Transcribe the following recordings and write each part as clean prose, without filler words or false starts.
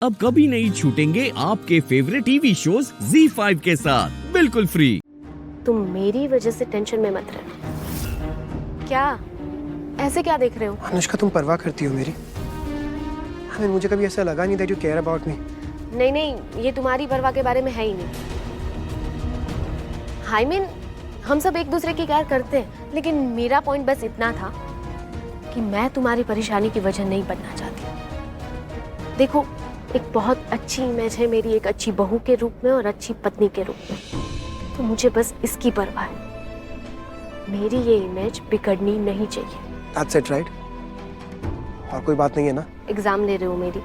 अब कभी नहीं छूटेंगे आपके फेवरेट टीवी शोज ZEE5 के साथ बिल्कुल फ्री। तुम मेरी वजह से टेंशन में मत रहना। क्या ऐसे क्या देख रहे हो? अनुष्का, तुम परवाह करती हो मेरी? हमें मुझे कभी ऐसा लगा नहीं that you care about me. नहीं नहीं, ये तुम्हारी परवाह के बारे में है ही नहीं। आई मीन हम सब एक दूसरे की केयर करते हैं, लेकिन मेरा पॉइंट बस इतना था कि मैं तुम्हारी परेशानी की वजह नहीं बनना चाहती। देखो, एक बहुत अच्छी इमेज है मेरी एक अच्छी बहू के रूप में और अच्छी पत्नी के रूप में, तो मुझे बस इसकी परवाह है। मेरी ये इमेज बिगड़नी नहीं चाहिए। That's it, right? और कोई बात नहीं है ना? एग्जाम ले रहे हो मेरी,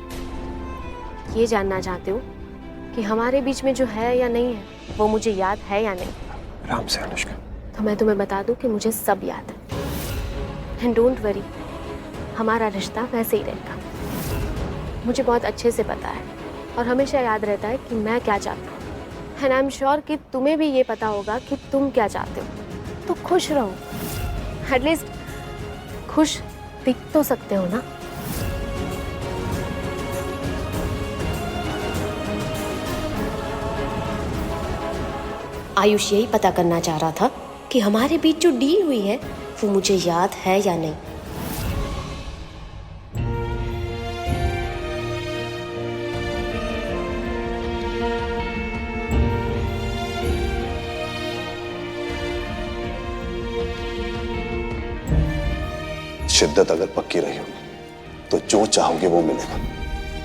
ये जानना चाहते हो कि हमारे बीच में जो है या नहीं है वो मुझे याद है या नहीं? आराम से अनुष्का। तो मैं तुम्हें बता दूं कि मुझे सब याद है। एंड डोंट वरी, हमारा रिश्ता वैसे ही रहेगा। मुझे बहुत अच्छे से पता है और हमेशा याद रहता है कि मैं क्या चाहती हूँ। एंड आई एम श्योर कि तुम्हें भी ये पता होगा कि तुम क्या चाहते हो। तो खुश रहो, एटलीस्ट खुश दिख तो सकते हो ना। आयुष यही पता करना चाह रहा था कि हमारे बीच जो डील हुई है वो मुझे याद है या नहीं। शिद्दत अगर पक्की रही होगी तो जो चाहोगे वो मिलेगा,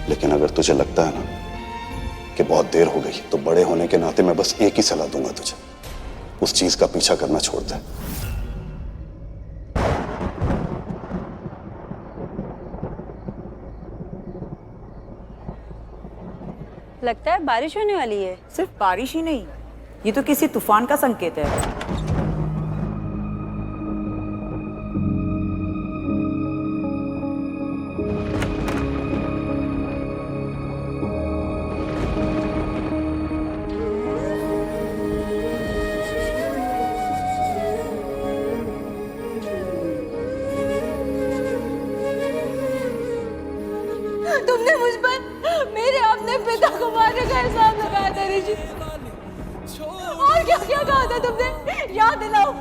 लेकिन अगर तुझे लगता है ना कि बहुत देर हो गई, तो बड़े होने के नाते मैं बस एक ही सलाह दूंगा तुझे, उस चीज का पीछा करना छोड़ दे। लगता है बारिश होने वाली है। सिर्फ बारिश ही नहीं, ये तो किसी तूफान का संकेत है। तुमने मुझ पर मेरे अपने पिता को मारने का इल्जाम लगाया था ऋषि। और क्या क्या कहा था तुमने, याद दिलाओ।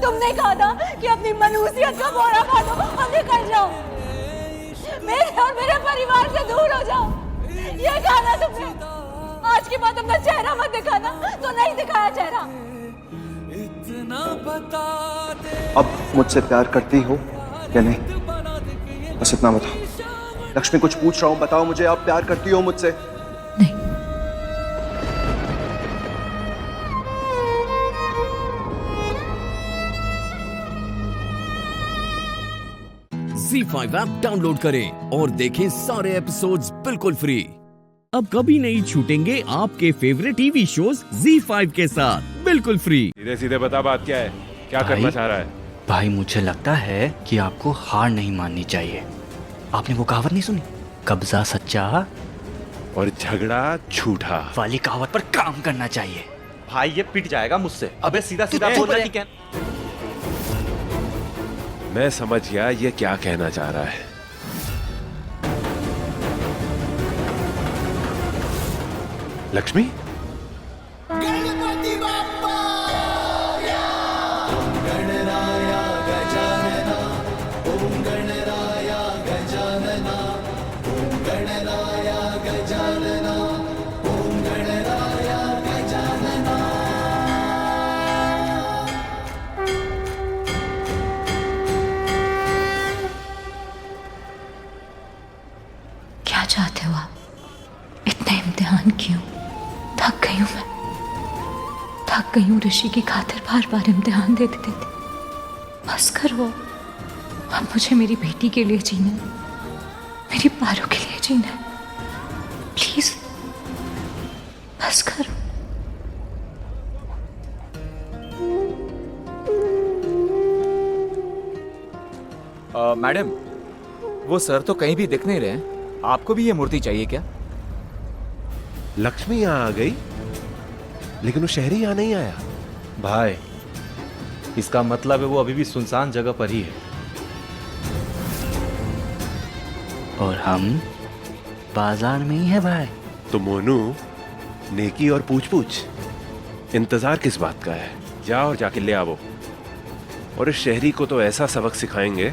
तुमने कहा था कि अपनी मनहूसियत का बोरा बांधो और निकल जाओ, मेरे और मेरे परिवार से दूर हो जाओ, ये कहा था तुमने। आज के बाद अपना चेहरा मत दिखाना। तो नहीं दिखाया चेहरा। अब मुझसे प्यार करती हो या नहीं, बस इतना बताओ। लक्ष्मी, कुछ पूछ रहा हूं, बताओ मुझे, आप प्यार करती हो मुझसे? नहीं। ZEE5 ऐप डाउनलोड करें और देखें सारे एपिसोड्स बिल्कुल फ्री। अब कभी नहीं छूटेंगे आपके फेवरेट टीवी शोज ZEE5 के साथ बिल्कुल फ्री। सीधे सीधे बता, बात क्या है? क्या करना चाह रहा है? भाई, मुझे लगता है कि आपको हार नहीं माननी चाहिए। आपने वो कहावत नहीं सुनी, कब्जा सच्चा और झगड़ा झूठा वाली कहावत पर काम करना चाहिए। भाई ये पिट जाएगा मुझसे। अबे सीधा सीधा बोल रहा है कि मैं समझ गया ये क्या कहना चाह रहा है। लक्ष्मी, क्या चाहते हो आप? इतने इम्तिहान क्यों? थक गई हूं मैं, थक गई हूं ऋषि की खातिर बार बार इम्तिहान देते देते। बस करो, अब मुझे मेरी बेटी के लिए जीना है, मेरी पारो के लिए जीना है। प्लीज बस करो। मैडम, वो सर तो कहीं भी दिख नहीं रहे हैं। आपको भी ये मूर्ति चाहिए क्या? लक्ष्मी यहाँ आ गई, लेकिन वो शहरी यहाँ नहीं आया। भाई, इसका मतलब है वो अभी भी सुनसान जगह पर ही है। और हम बाजार में ही है भाई। तो मोनू, नेकी और पूछ पूछ, इंतजार किस बात का है? जा और जाके ले आवो। और इस शहरी को तो ऐसा सबक सिखाएंगे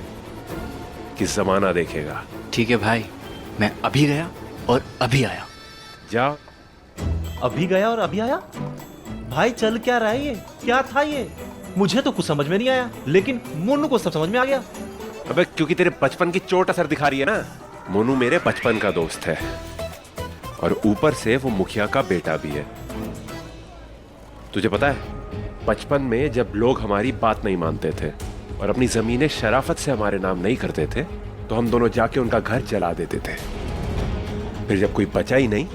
कि जमाना देखेगा। ठीक है भाई, मैं अभी गया और अभी आया। जा। अभी गया और अभी आया? भाई चल क्या रहा है ये? क्या था ये? मुझे तो कुछ समझ में नहीं आया, लेकिन मोनू को सब समझ में आ गया। अबे क्योंकि तेरे बचपन की चोट असर दिखा रही है ना। मोनू मेरे बचपन का दोस्त है और ऊपर से वो मुखिया का बेटा भी है। तुझे पता है, बचपन में जब लोग हमारी बात नहीं मानते थे और अपनी जमीनें शराफत से हमारे नाम नहीं करते थे, तो हम दोनों जाके उनका घर जला देते थे। फिर जब कोई बचा ही नहीं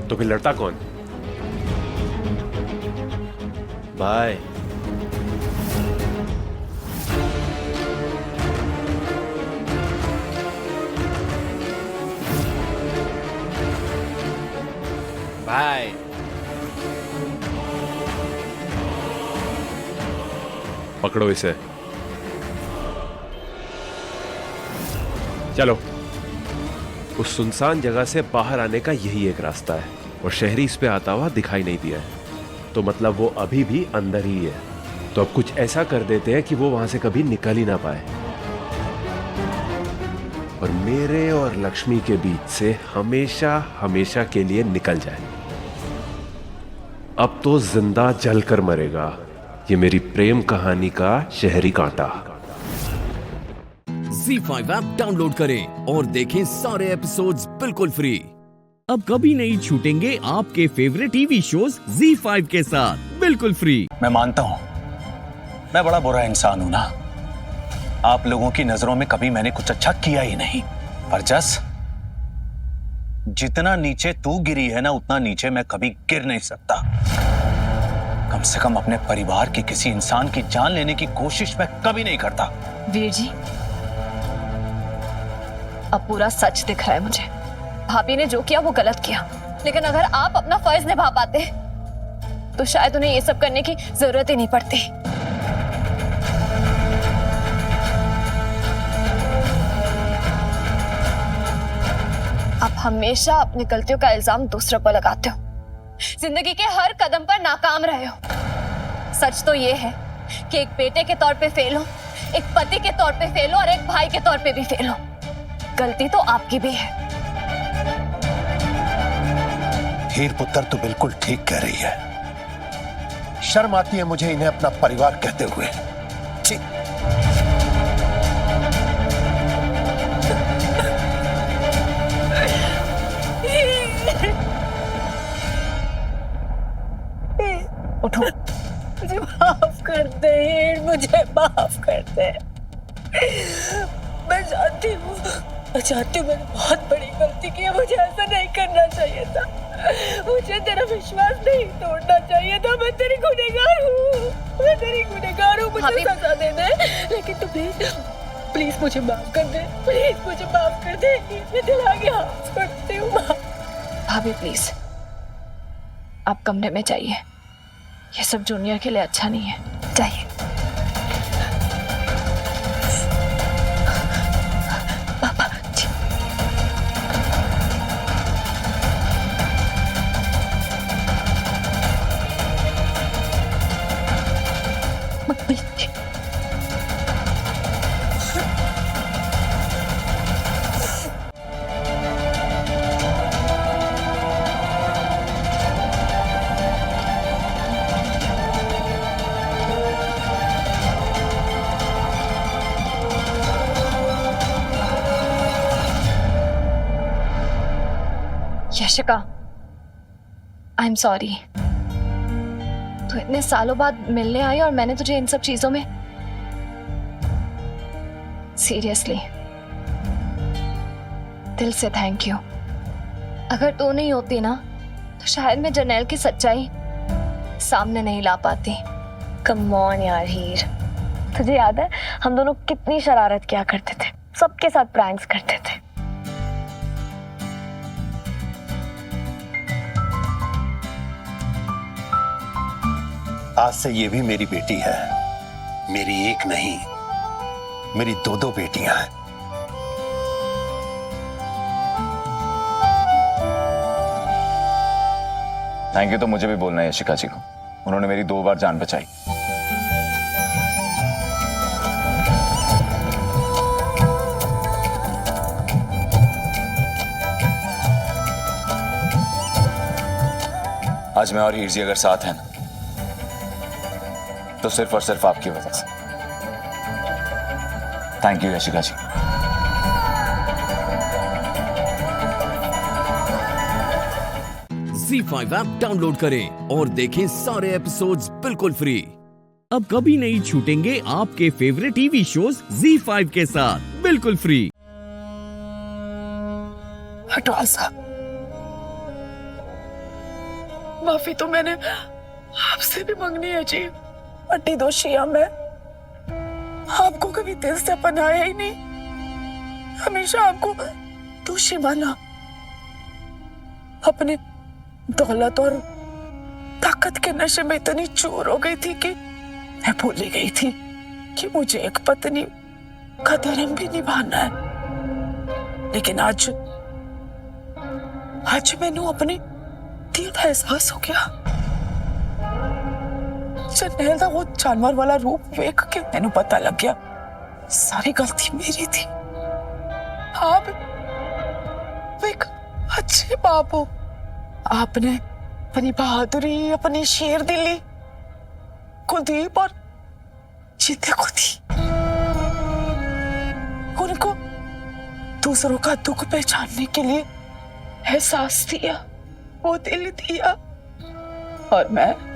तो फिर लड़ता कौन? बाय। बाय। पकड़ो इसे। चलो। उस सुनसान जगह से बाहर आने का यही एक रास्ता है और शहरी इस पे आता हुआ दिखाई नहीं दिया है, तो मतलब वो अभी भी अंदर ही है। तो अब कुछ ऐसा कर देते हैं कि वो वहां से कभी निकल ही ना पाए और मेरे और लक्ष्मी के बीच से हमेशा हमेशा के लिए निकल जाए। अब तो जिंदा जलकर मरेगा ये मेरी प्रेम कहानी का शहरी कांटा। ZEE5 ऐप डाउनलोड करें और देखें सारे एपिसोड्स बिल्कुल फ्री। अब कभी नहीं छूटेंगे आपके फेवरेट टीवी शोज ZEE5 के साथ बिल्कुल फ्री। मैं मानता हूं मैं बड़ा बुरा इंसान हूं ना। आप लोगों की नजरों में कभी मैंने कुछ अच्छा किया ही नहीं, पर जस जितना नीचे तू गिरी है ना, उतना नीचे मैं कभी गिर नहीं सकता। कम से कम अपने परिवार के किसी इंसान की जान लेने की कोशिश मैं कभी नहीं करता। वीर जी, अब पूरा सच दिख रहा है मुझे। भाभी ने जो किया वो गलत किया, लेकिन अगर आप अपना फर्ज निभा पाते तो शायद उन्हें ये सब करने की जरूरत ही नहीं पड़ती। आप हमेशा अपनी गलतियों का इल्जाम दूसरों पर लगाते हो, जिंदगी के हर कदम पर नाकाम रहे हो। सच तो ये है कि एक बेटे के तौर पे फेल हो, एक पति के तौर पे फेल हो और एक भाई के तौर पे भी फेल हो। गलती तो आपकी भी है। हीर पुत्र तो बिल्कुल ठीक कह रही है। शर्म आती है मुझे इन्हें अपना परिवार कहते हुए। उठो। मुझे माफ कर दे, मुझे माफ कर दे। मैं जानती हूँ मैंने बहुत बड़ी गलती की है। मुझे ऐसा नहीं करना चाहिए था। मुझे तेरा विश्वास नहीं तोड़ना चाहिए था। मैं तेरी गुनहगार हूँ, मुझे सजा दे दे। लेकिन तू प्लीज मुझे माफ कर दे, प्लीज मुझे माफ कर दे। मैं दिल आगे हाथ करती हूँ। भाभी प्लीज, आप कमरे में जाइए। ये सब जूनियर के लिए अच्छा नहीं है। जाइए। पापा जी। मम्मी जी। Yashika, I am sorry. तू इतने सालों बाद मिलने आई और मैंने तुझे इन सब चीजों में सीरियसली दिल से थैंक यू। अगर तू नहीं होती ना तो शायद मैं जर्नैल की सच्चाई सामने नहीं ला पाती। कम ऑन यार हीर, तुझे याद है हम दोनों कितनी शरारत किया करते थे, सबके साथ प्रैंक्स करते थे। आज से ये भी मेरी बेटी है। मेरी एक नहीं, मेरी दो बेटियां हैं। थैंक यू तो मुझे भी बोलना है यशिका जी को, उन्होंने मेरी 2 बार जान बचाई। आज मैं और हीर जी अगर साथ हैं ना, तो सिर्फ और सिर्फ आपकी वजह से। Thank you Yashika ji. ZEE5 app download करें और देखें सारे एपिसोड्स बिल्कुल फ्री। अब कभी नहीं छूटेंगे आपके फेवरेट टीवी शोज ZEE5 के साथ बिल्कुल फ्री। हटवाल साहब, माफी तो मैंने आपसे भी मांगनी है जी। बड़ी दोषी हूं मैं, आपको कभी दिल से अपनाया ही नहीं, हमेशा आपको दोषी माना। अपने दौलत और ताकत के नशे में इतनी चूर हो गई थी कि मैं भूल ही गई थी कि मुझे एक पत्नी का धर्म भी निभाना है। लेकिन आज मैनू अपनी दिल का एहसास हो गया। जरनैल का वो जानवर वाला रूप देख के मैनू पता लग गया सारी गलती मेरी थी। आप एक अच्छे बाप हो, आपने अपनी बहादुरी, अपनी शेर दिली कुलदीप और जीते को दी। उनको दूसरों का दुख पहचानने के लिए एहसास दिया, वो दिल दिया। और मैंने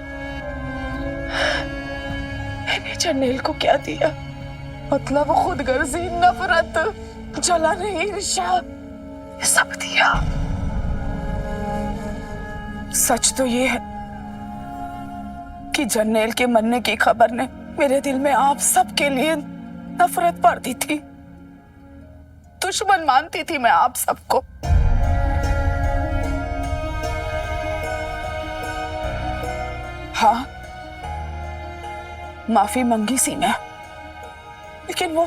जरनैल को क्या दिया? मतलब खुदगर्जी, नफरत, जलन, ईर्ष्या, सब दिया। सच तो ये है कि जरनैल के मरने की खबर ने मेरे दिल में आप सबके लिए नफरत भर दी थी। दुश्मन मानती थी मैं आप सबको। हाँ, माफी मांगी सी मैं, लेकिन वो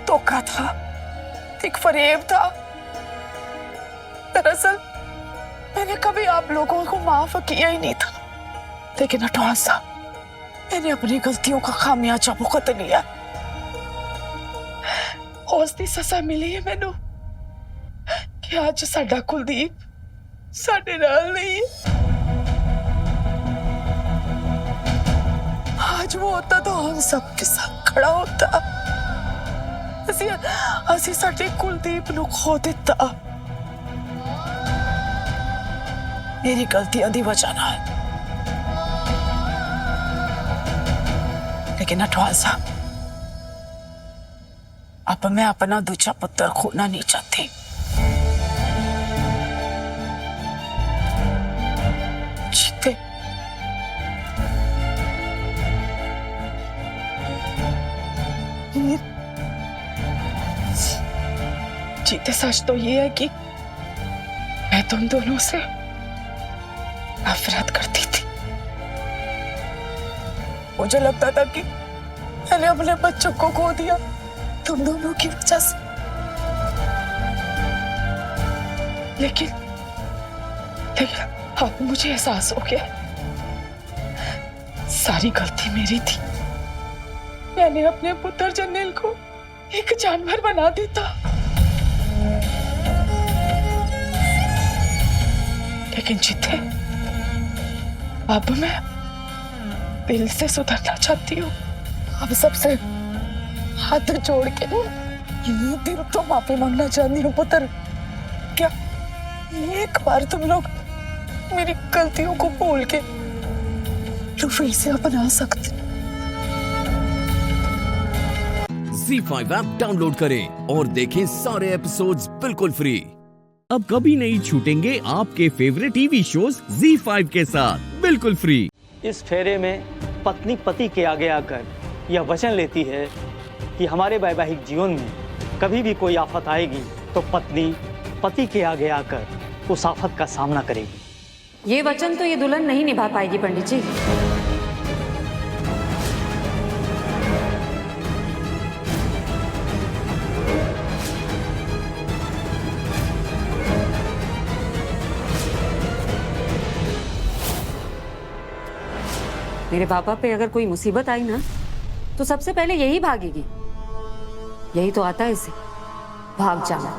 धोखा था, एक फरेब था। दरअसल मैंने कभी आप लोगों को माफ किया ही नहीं था। लेकिन अटवाल साहब, मैंने अपनी गलतियों का खामियाजा भुगत लिया। उसकी सजा मिली है मैनू कि आज साडा कुलदीप साडे नाल नहीं। आज वो होता तो हम सबके साथ खड़ा होता। असी साडे कुलदीप नू खो दिता मेरी गलतियां दी वजह नाल। लेकिन अटवाल साहब, अब मैं अपना दूसरा पुत्र खोना नहीं चाहती। जीते जीते सच तो ये है कि मैं तुम दोनों से नफरत करती थी। मुझे लगता था कि मैंने अपने बच्चों को खो दिया तुम दोनों की वजह से। लेकिन अब मुझे एहसास हो गया सारी गलती मेरी थी। मैंने अपने पुत्र जरनैल को एक जानवर बना देता। लेकिन जीते, अब मैं दिल से सुधरना चाहती हूँ। अब सबसे हाथ जोड़ के दिल तो माफी मांगना चाहती हूँ। पुत्र, क्या एक बार तुम लोग मेरी गलतियों को भूल के फिर से अपना सकते? ZEE5 ऐप डाउनलोड करें और देखें सारे एपिसोड्स बिल्कुल फ्री। अब कभी नहीं छूटेंगे आपके फेवरेट टीवी शोज ZEE5 के साथ बिल्कुल फ्री। इस फेरे में पत्नी पति के आगे आकर यह वचन लेती है कि हमारे वैवाहिक जीवन में कभी भी कोई आफत आएगी तो पत्नी पति के आगे आकर उस आफत का सामना करेगी। ये वचन तो ये दुल्हन नहीं निभा पाएगी पंडित जी। मेरे पापा पे अगर कोई मुसीबत आई ना तो सबसे पहले यही भागेगी। यही तो आता है इसे, भाग जाना।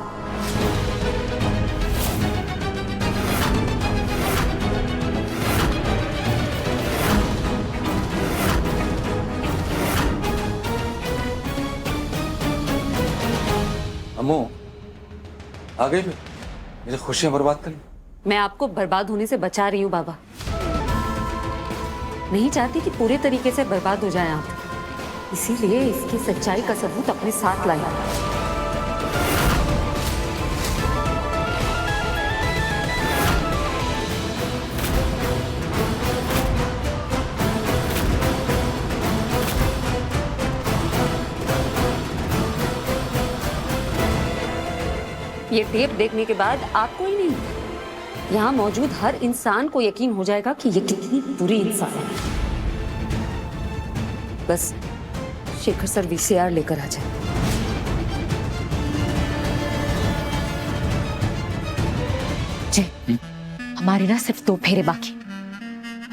अम्मू आ गई, मेरी खुशियां बर्बाद कर ली। मैं आपको बर्बाद होने से बचा रही हूँ बाबा। नहीं चाहती कि पूरे तरीके से बर्बाद हो जाए आप, इसीलिए इसकी सच्चाई का सबूत अपने साथ लाया। ये टेप देखने के बाद आपको ही नहीं, यहाँ मौजूद हर इंसान को यकीन हो जाएगा कि ये कितनी बुरी इंसान है। बस शेखर सर वीसीआर लेकर आ जाए। जय, हमारे ना सिर्फ 2 फेरे बाकी,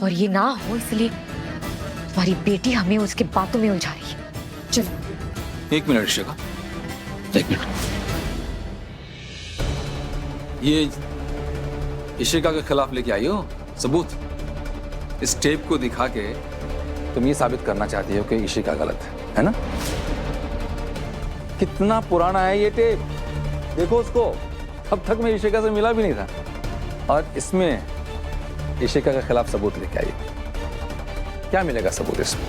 और ये ना हो इसलिए तुम्हारी बेटी हमें उसके बातों में उलझा रही है। चलो। 1 मिनट शिखा, 1 मिनट। ये इशिका के खिलाफ लेके आई हो सबूत? इस टेप को दिखा के तुम ये साबित करना चाहती हो कि इशिका गलत है ना? कितना पुराना है ये टेप, देखो उसको। अब तक मैं इशिका से मिला भी नहीं था, और इसमें इशिका के खिलाफ सबूत लेके आई। क्या मिलेगा सबूत इसमें?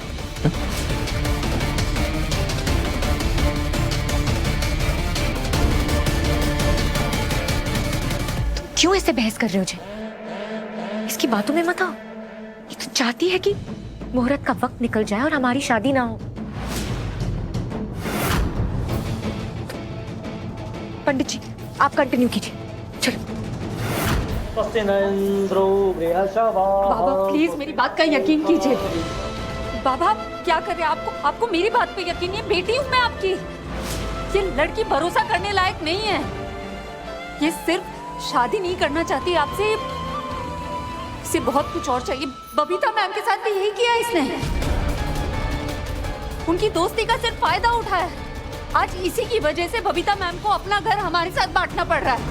क्यों इससे बहस कर रहे हो जय? इसकी बातों में मत आओ। ये तो चाहती है कि मुहूर्त का वक्त निकल जाए और हमारी शादी ना हो। पंडित जी, आप कंटिन्यू कीजिए। चलो। बाबा प्लीज मेरी बात का यकीन कीजिए। बाबा आप क्या कर रहे हैं? आपको मेरी बात पे यकीन नहीं है? बेटी हूँ मैं आपकी। ये लड़की भरोसा करने लायक नहीं है। ये सिर्फ शादी नहीं करना चाहती आपसे, इसे बहुत कुछ और चाहिए। बबीता मैम के साथ भी यही किया इसने। उनकी दोस्ती का सिर्फ फायदा उठाया। आज इसी की वजह से बबीता मैम को अपना घर हमारे साथ बांटना पड़ रहा है।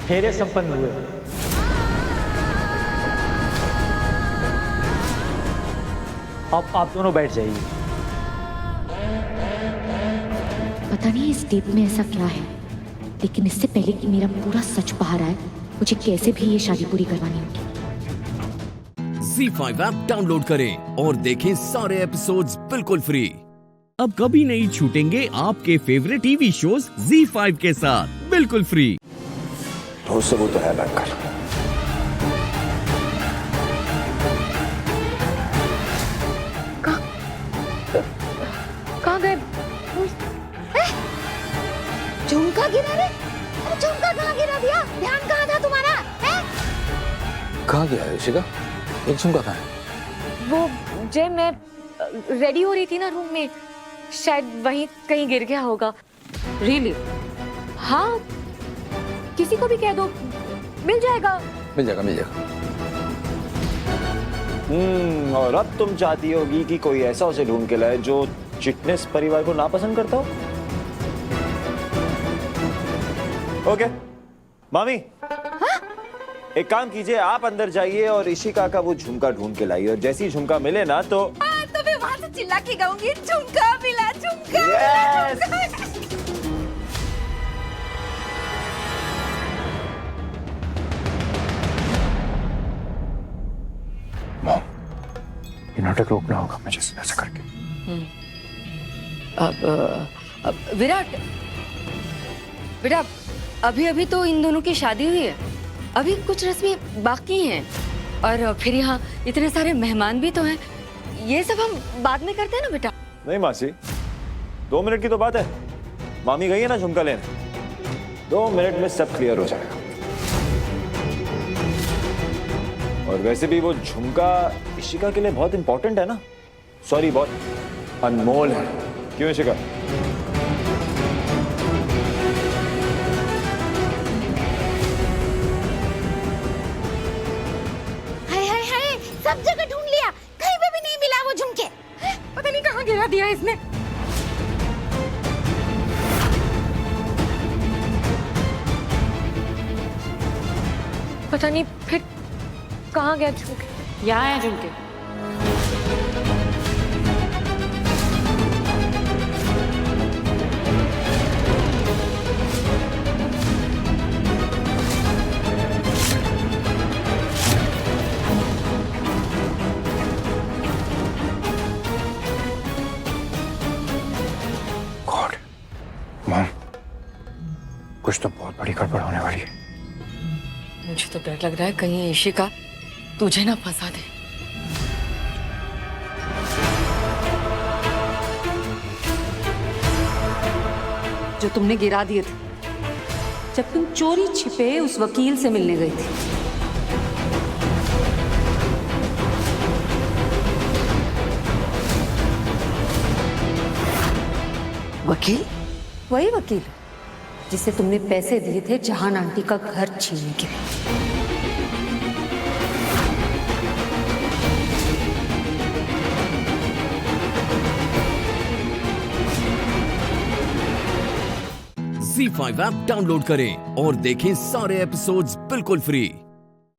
फेरे संपन्न हुए। अब आप दोनों बैठ जाइए। पता नहीं इस टेप में ऐसा क्या है, लेकिन इससे पहले कि मेरा पूरा सच बाहर आए, मुझे कैसे भी ये शादी पूरी करवानी होगी। ZEE5 ऐप डाउनलोड करें और देखें सारे एपिसोड्स बिल्कुल फ्री। अब कभी नहीं छूटेंगे आपके फेवरेट टीवी शोज ZEE5 के साथ बिल्कुल फ्री। ठोस सबूत तो है बैंकर। कहाँ गए? झुमका गिरा रे? अरे झुमका कहाँ गिरा दिया? ध्यान कहाँ था तुम्हारा? कहाँ गया है इशिका? एक झुमका कहाँ है? वो जय, मैं रेडी हो रही थी ना रूम में, शायद वहीं कहीं गिर गया होगा। रियली? हाँ, किसी को भी कह दो, मिल जाएगा। मिल जाएगा, मिल जाएगा। और अब तुम चाहती होगी कि कोई ऐसा उसे ढूंढ के लाए जो चिटनेस परिवार को नापसंद करता हो? ओके मामी, हाँ? एक काम कीजिए, आप अंदर जाइए और इशिका का वो झुमका ढूंढ के लाइए, और जैसी झुमका मिले ना तो मैं वहां से चिल्ला के गाऊंगी, झुमका मिला, झुमका मिला। ये नाटक रोकना होगा मुझे ऐसा करके। अब विराट, बेटा अभी अभी तो इन दोनों की शादी हुई है, अभी कुछ रस्में बाकी हैं, और फिर यहाँ इतने सारे मेहमान भी तो हैं। ये सब हम बाद में करते हैं ना बेटा। नहीं मासी, 2 मिनट की तो बात है। मामी गई है ना झुमका लेने, 2 मिनट में सब क्लियर हो जाएगा। और वैसे भी वो झुमका इशिका के लिए बहुत इंपॉर्टेंट है ना, सॉरी बहुत अनमोल है। क्यों इशिका? कहाँ गिरा दिया इसने? पता नहीं फिर कहाँ गया झुमके। यहाँ है झुमके। गॉड, मॉम, कुछ तो बहुत बड़ी गड़बड़ होने वाली है। मुझे तो डर लग रहा है कहीं इशिका तुझे ना फंसा दे। जो तुमने गिरा दिए थे जब तुम चोरी छिपे उस वकील से मिलने गई थी। वकील? वही वकील जिसे तुमने पैसे दिए थे जहान आंटी का घर छीनने के लिए। ZEE5 ऐप डाउनलोड करें और देखें सारे एपिसोड्स बिल्कुल फ्री।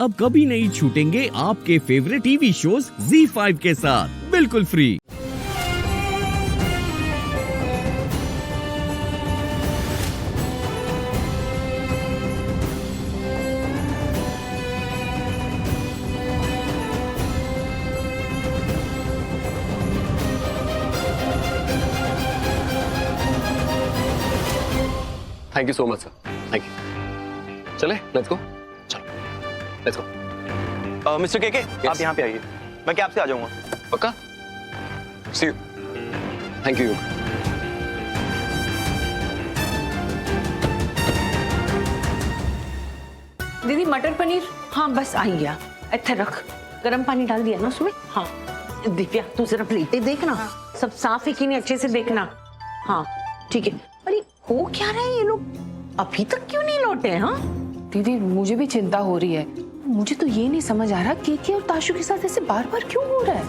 अब कभी नहीं छूटेंगे आपके फेवरेट टीवी शोज ZEE5 के साथ बिल्कुल free. Thank you so much sir, thank you. चले, लेट्स गो। चलो, लेट्स गो। मिस्टर केके, आप यहाँ पे आइए, मैं कैब से आ जाऊंगा। पक्का? सी यू। Thank you. दीदी मटर पनीर। हाँ बस आई गया। इत्थे रख, गरम पानी डाल दिया ना उसमें। हाँ दिव्या तू जरा प्लेटें देखना, सब साफ है कि नहीं अच्छे से देखना। हाँ ठीक है। अरे हो क्या रहा है ये लोग, अभी तक क्यों नहीं लौटे हैं? हाँ दीदी मुझे भी चिंता हो रही है। मुझे तो ये नहीं समझ आ रहा केके और ताशु के साथ ऐसे बार बार क्यों हो रहा है।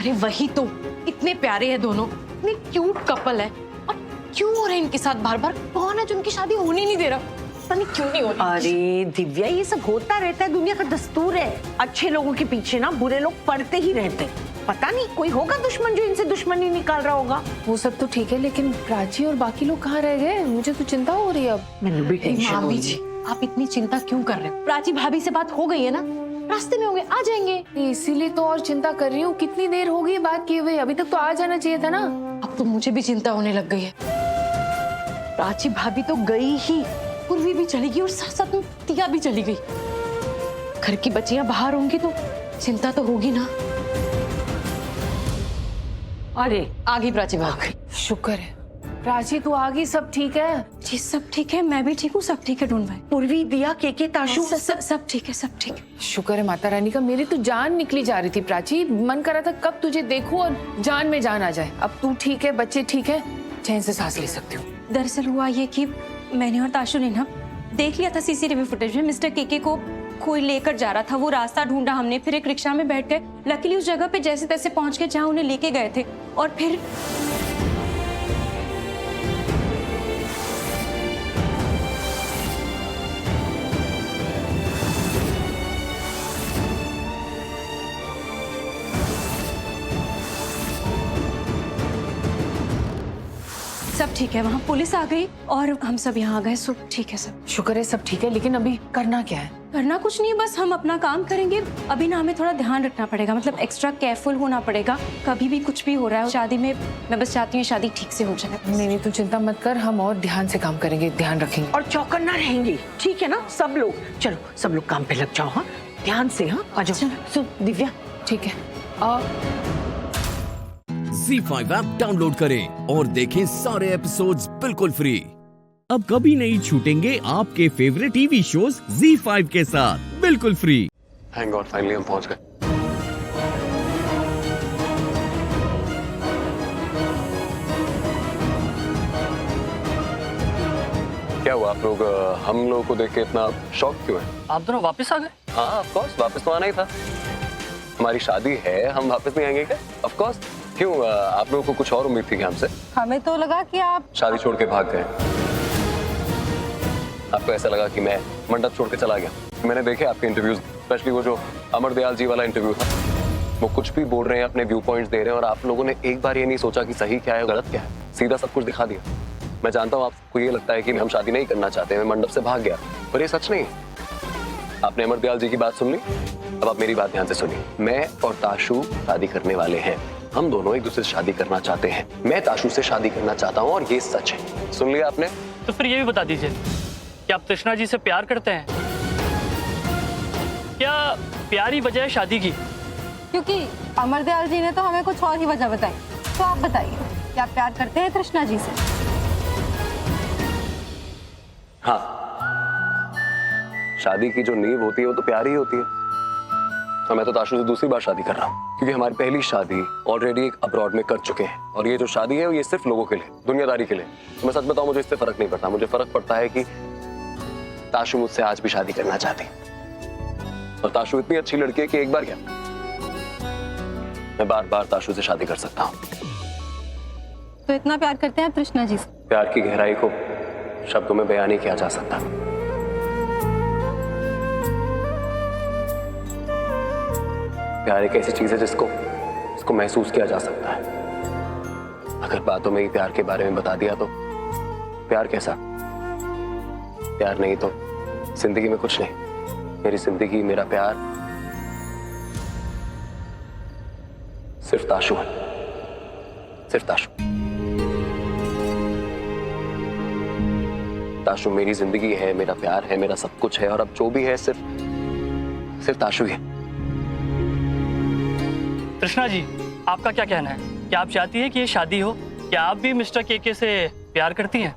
अरे वही तो, इतने प्यारे हैं दोनों, इतने क्यूट कपल है, और क्यों हो रहा है इनके साथ बार बार? कौन है जो उनकी शादी होने नहीं दे रहा? पता नहीं क्यों नहीं हो रही। अरे दिव्या ये सब होता रहता है, दुनिया का दस्तूर है। अच्छे लोगों के पीछे ना बुरे लोग पड़ते ही रहते। पता नहीं कोई होगा दुश्मन जो इनसे दुश्मनी निकाल रहा होगा। वो सब तो ठीक है लेकिन प्राची और बाकी लोग कहाँ रह गए? मुझे तो चिंता हो रही है अब। मैंने भी टेंशन हो रही है। आप इतनी चिंता क्यों कर रहे हो? प्राची भाभी से बात हो गई है ना, रास्ते में होंगे, आ जाएंगे। इसीलिए तो और चिंता कर रही हूँ। कितनी देर हो गई बात किए हुए, अभी तक तो आ जाना चाहिए था ना। अब तो मुझे भी चिंता होने लग गई है। प्राची भाभी तो गई ही, पूर्वी भी चली गई और साथ साथ में तिया भी चली गई। घर की बच्चियां बाहर होंगी तो चिंता तो होगी ना। अरे आ गई प्राची भाभी। शुक्र है प्राची तू आ गई, सब ठीक है? जी सब ठीक है, मैं भी ठीक हूँ, सब ठीक है। Don't worry. पूर्वी, दिया, केके, ताशु सब ठीक है, सब ठीक है। शुक्र है माता रानी का। मेरी तो जान निकली जा रही थी प्राची, मन कर रहा था कब तुझे देखूं और जान में जान आ जाए। अब तू ठीक है, बच्चे ठीक है, चैन से सांस ले सकती हूँ। दरअसल हुआ ये कि मैंने और ताशु ने ना देख लिया था सीसीटीवी फुटेज में, मिस्टर केके को कोई लेकर जा रहा था। वो रास्ता ढूंढा हमने, फिर एक रिक्शा में बैठ गए। लकीली उस जगह पे जैसे तैसे पहुंच गए जहां उन्हें लेके गए थे। और फिर सब ठीक है, वहाँ पुलिस आ गई और हम सब यहाँ आ गए। सब ठीक है, सब शुक्र है सब ठीक है। लेकिन अभी करना क्या है? करना कुछ नहीं, बस हम अपना काम करेंगे। अभी ना हमें थोड़ा ध्यान रखना पड़ेगा, मतलब एक्स्ट्रा केयरफुल होना पड़ेगा। कभी भी कुछ भी हो रहा है शादी में, मैं बस चाहती हूँ शादी ठीक से हो जाए। नहीं तू चिंता मत कर, हम और ध्यान से काम करेंगे, ध्यान रखेंगे और चौकन्ना रहेंगे। ठीक है ना सब लोग? चलो सब लोग काम पे लग जाओ। हाँ ध्यान से। हाँ आ जाओ। सुन दिव्या। ठीक है। ZEE5 ऐप डाउनलोड करें और देखें सारे एपिसोड्स बिल्कुल फ्री। अब कभी नहीं छूटेंगे आपके फेवरेट टीवी शोज ZEE5 के साथ बिल्कुल फ्री। थैंक गॉड फाइनली हम पहुंच गए। क्या हुआ आप लोग हम लोगों को देख के इतना शॉक क्यों है? आप दोनों वापस आ गए? हाँ ऑफ कोर्स, वापस तो आना ही था। हमारी शादी है, हम वापस नहीं आएंगे क्या? Of course. क्यों आप लोगों को कुछ और उम्मीद थी क्या हमसे? हमें तो लगा कि आप शादी छोड़ के भाग गए। आपको ऐसा लगा कि मैं मंडप छोड़ के चला गया? मैंने देखे आपके इंटरव्यूज, स्पेशली वो जो अमर दयाल जी वाला इंटरव्यू था। वो कुछ भी बोल रहे हैं, अपने व्यू पॉइंट्स दे रहे हैं और आप लोगों ने एक बार ये नहीं सोचा कि सही क्या है गलत क्या है, सीधा सब कुछ दिखा दिया। मैं जानता हूँ आपको ये लगता है कि हम शादी नहीं करना चाहते, मैं मंडप से भाग गया, पर ये सच नहीं है। आपने अमर दयाल जी की बात सुन ली, अब आप मेरी बात ध्यान से सुनिए। मैं और ताशु शादी करने वाले हैं, हम दोनों एक दूसरे से शादी करना चाहते हैं। मैं ताशु से शादी करना चाहता हूँ और ये सच है। सुन लिया आपने? तो फिर ये भी बता दीजिए कि आप तृष्णा जी से प्यार करते हैं? क्या प्यार ही वजह है शादी की? क्योंकि अमरदयाल जी ने तो हमें कुछ और ही वजह बताई, तो आप बताइए क्या आप प्यार करते हैं तृष्णा जी से? हाँ, शादी की जो नींव होती है वो तो प्यार ही होती है। और मैं तो ताशु से दूसरी बार शादी कर रहा हूँ, क्योंकि हमारी पहली शादी ऑलरेडी एक अब्रॉड में कर चुके हैं और ये जो शादी है ये सिर्फ लोगों के लिए, दुनियादारी के लिए। तो मैं सच बताऊं, मुझे इससे फर्क नहीं पड़ता। मुझे फर्क पड़ता है कि ताशु मुझसे आज भी शादी करना चाहती है और ताशु इतनी अच्छी लड़की है कि एक बार क्या, मैं बार बार ताशु से शादी कर सकता हूँ। तो इतना प्यार करते हैं तृष्णा जी से? प्यार की गहराई को शब्दों में बयान नहीं किया जा सकता। प्यार एक ऐसी चीज है जिसको महसूस किया जा सकता है। अगर बातों में ही प्यार के बारे में बता दिया तो प्यार कैसा? प्यार नहीं तो जिंदगी में कुछ नहीं। मेरी जिंदगी, मेरा प्यार सिर्फ ताशु है, सिर्फ ताशु। ताशु मेरी जिंदगी है, मेरा प्यार है, मेरा सब कुछ है और अब जो भी है सिर्फ ताशु ही है। तृष्णा जी, आपका क्या कहना है? क्या आप चाहती है कि ये शादी हो? क्या आप भी मिस्टर केके से प्यार करती हैं?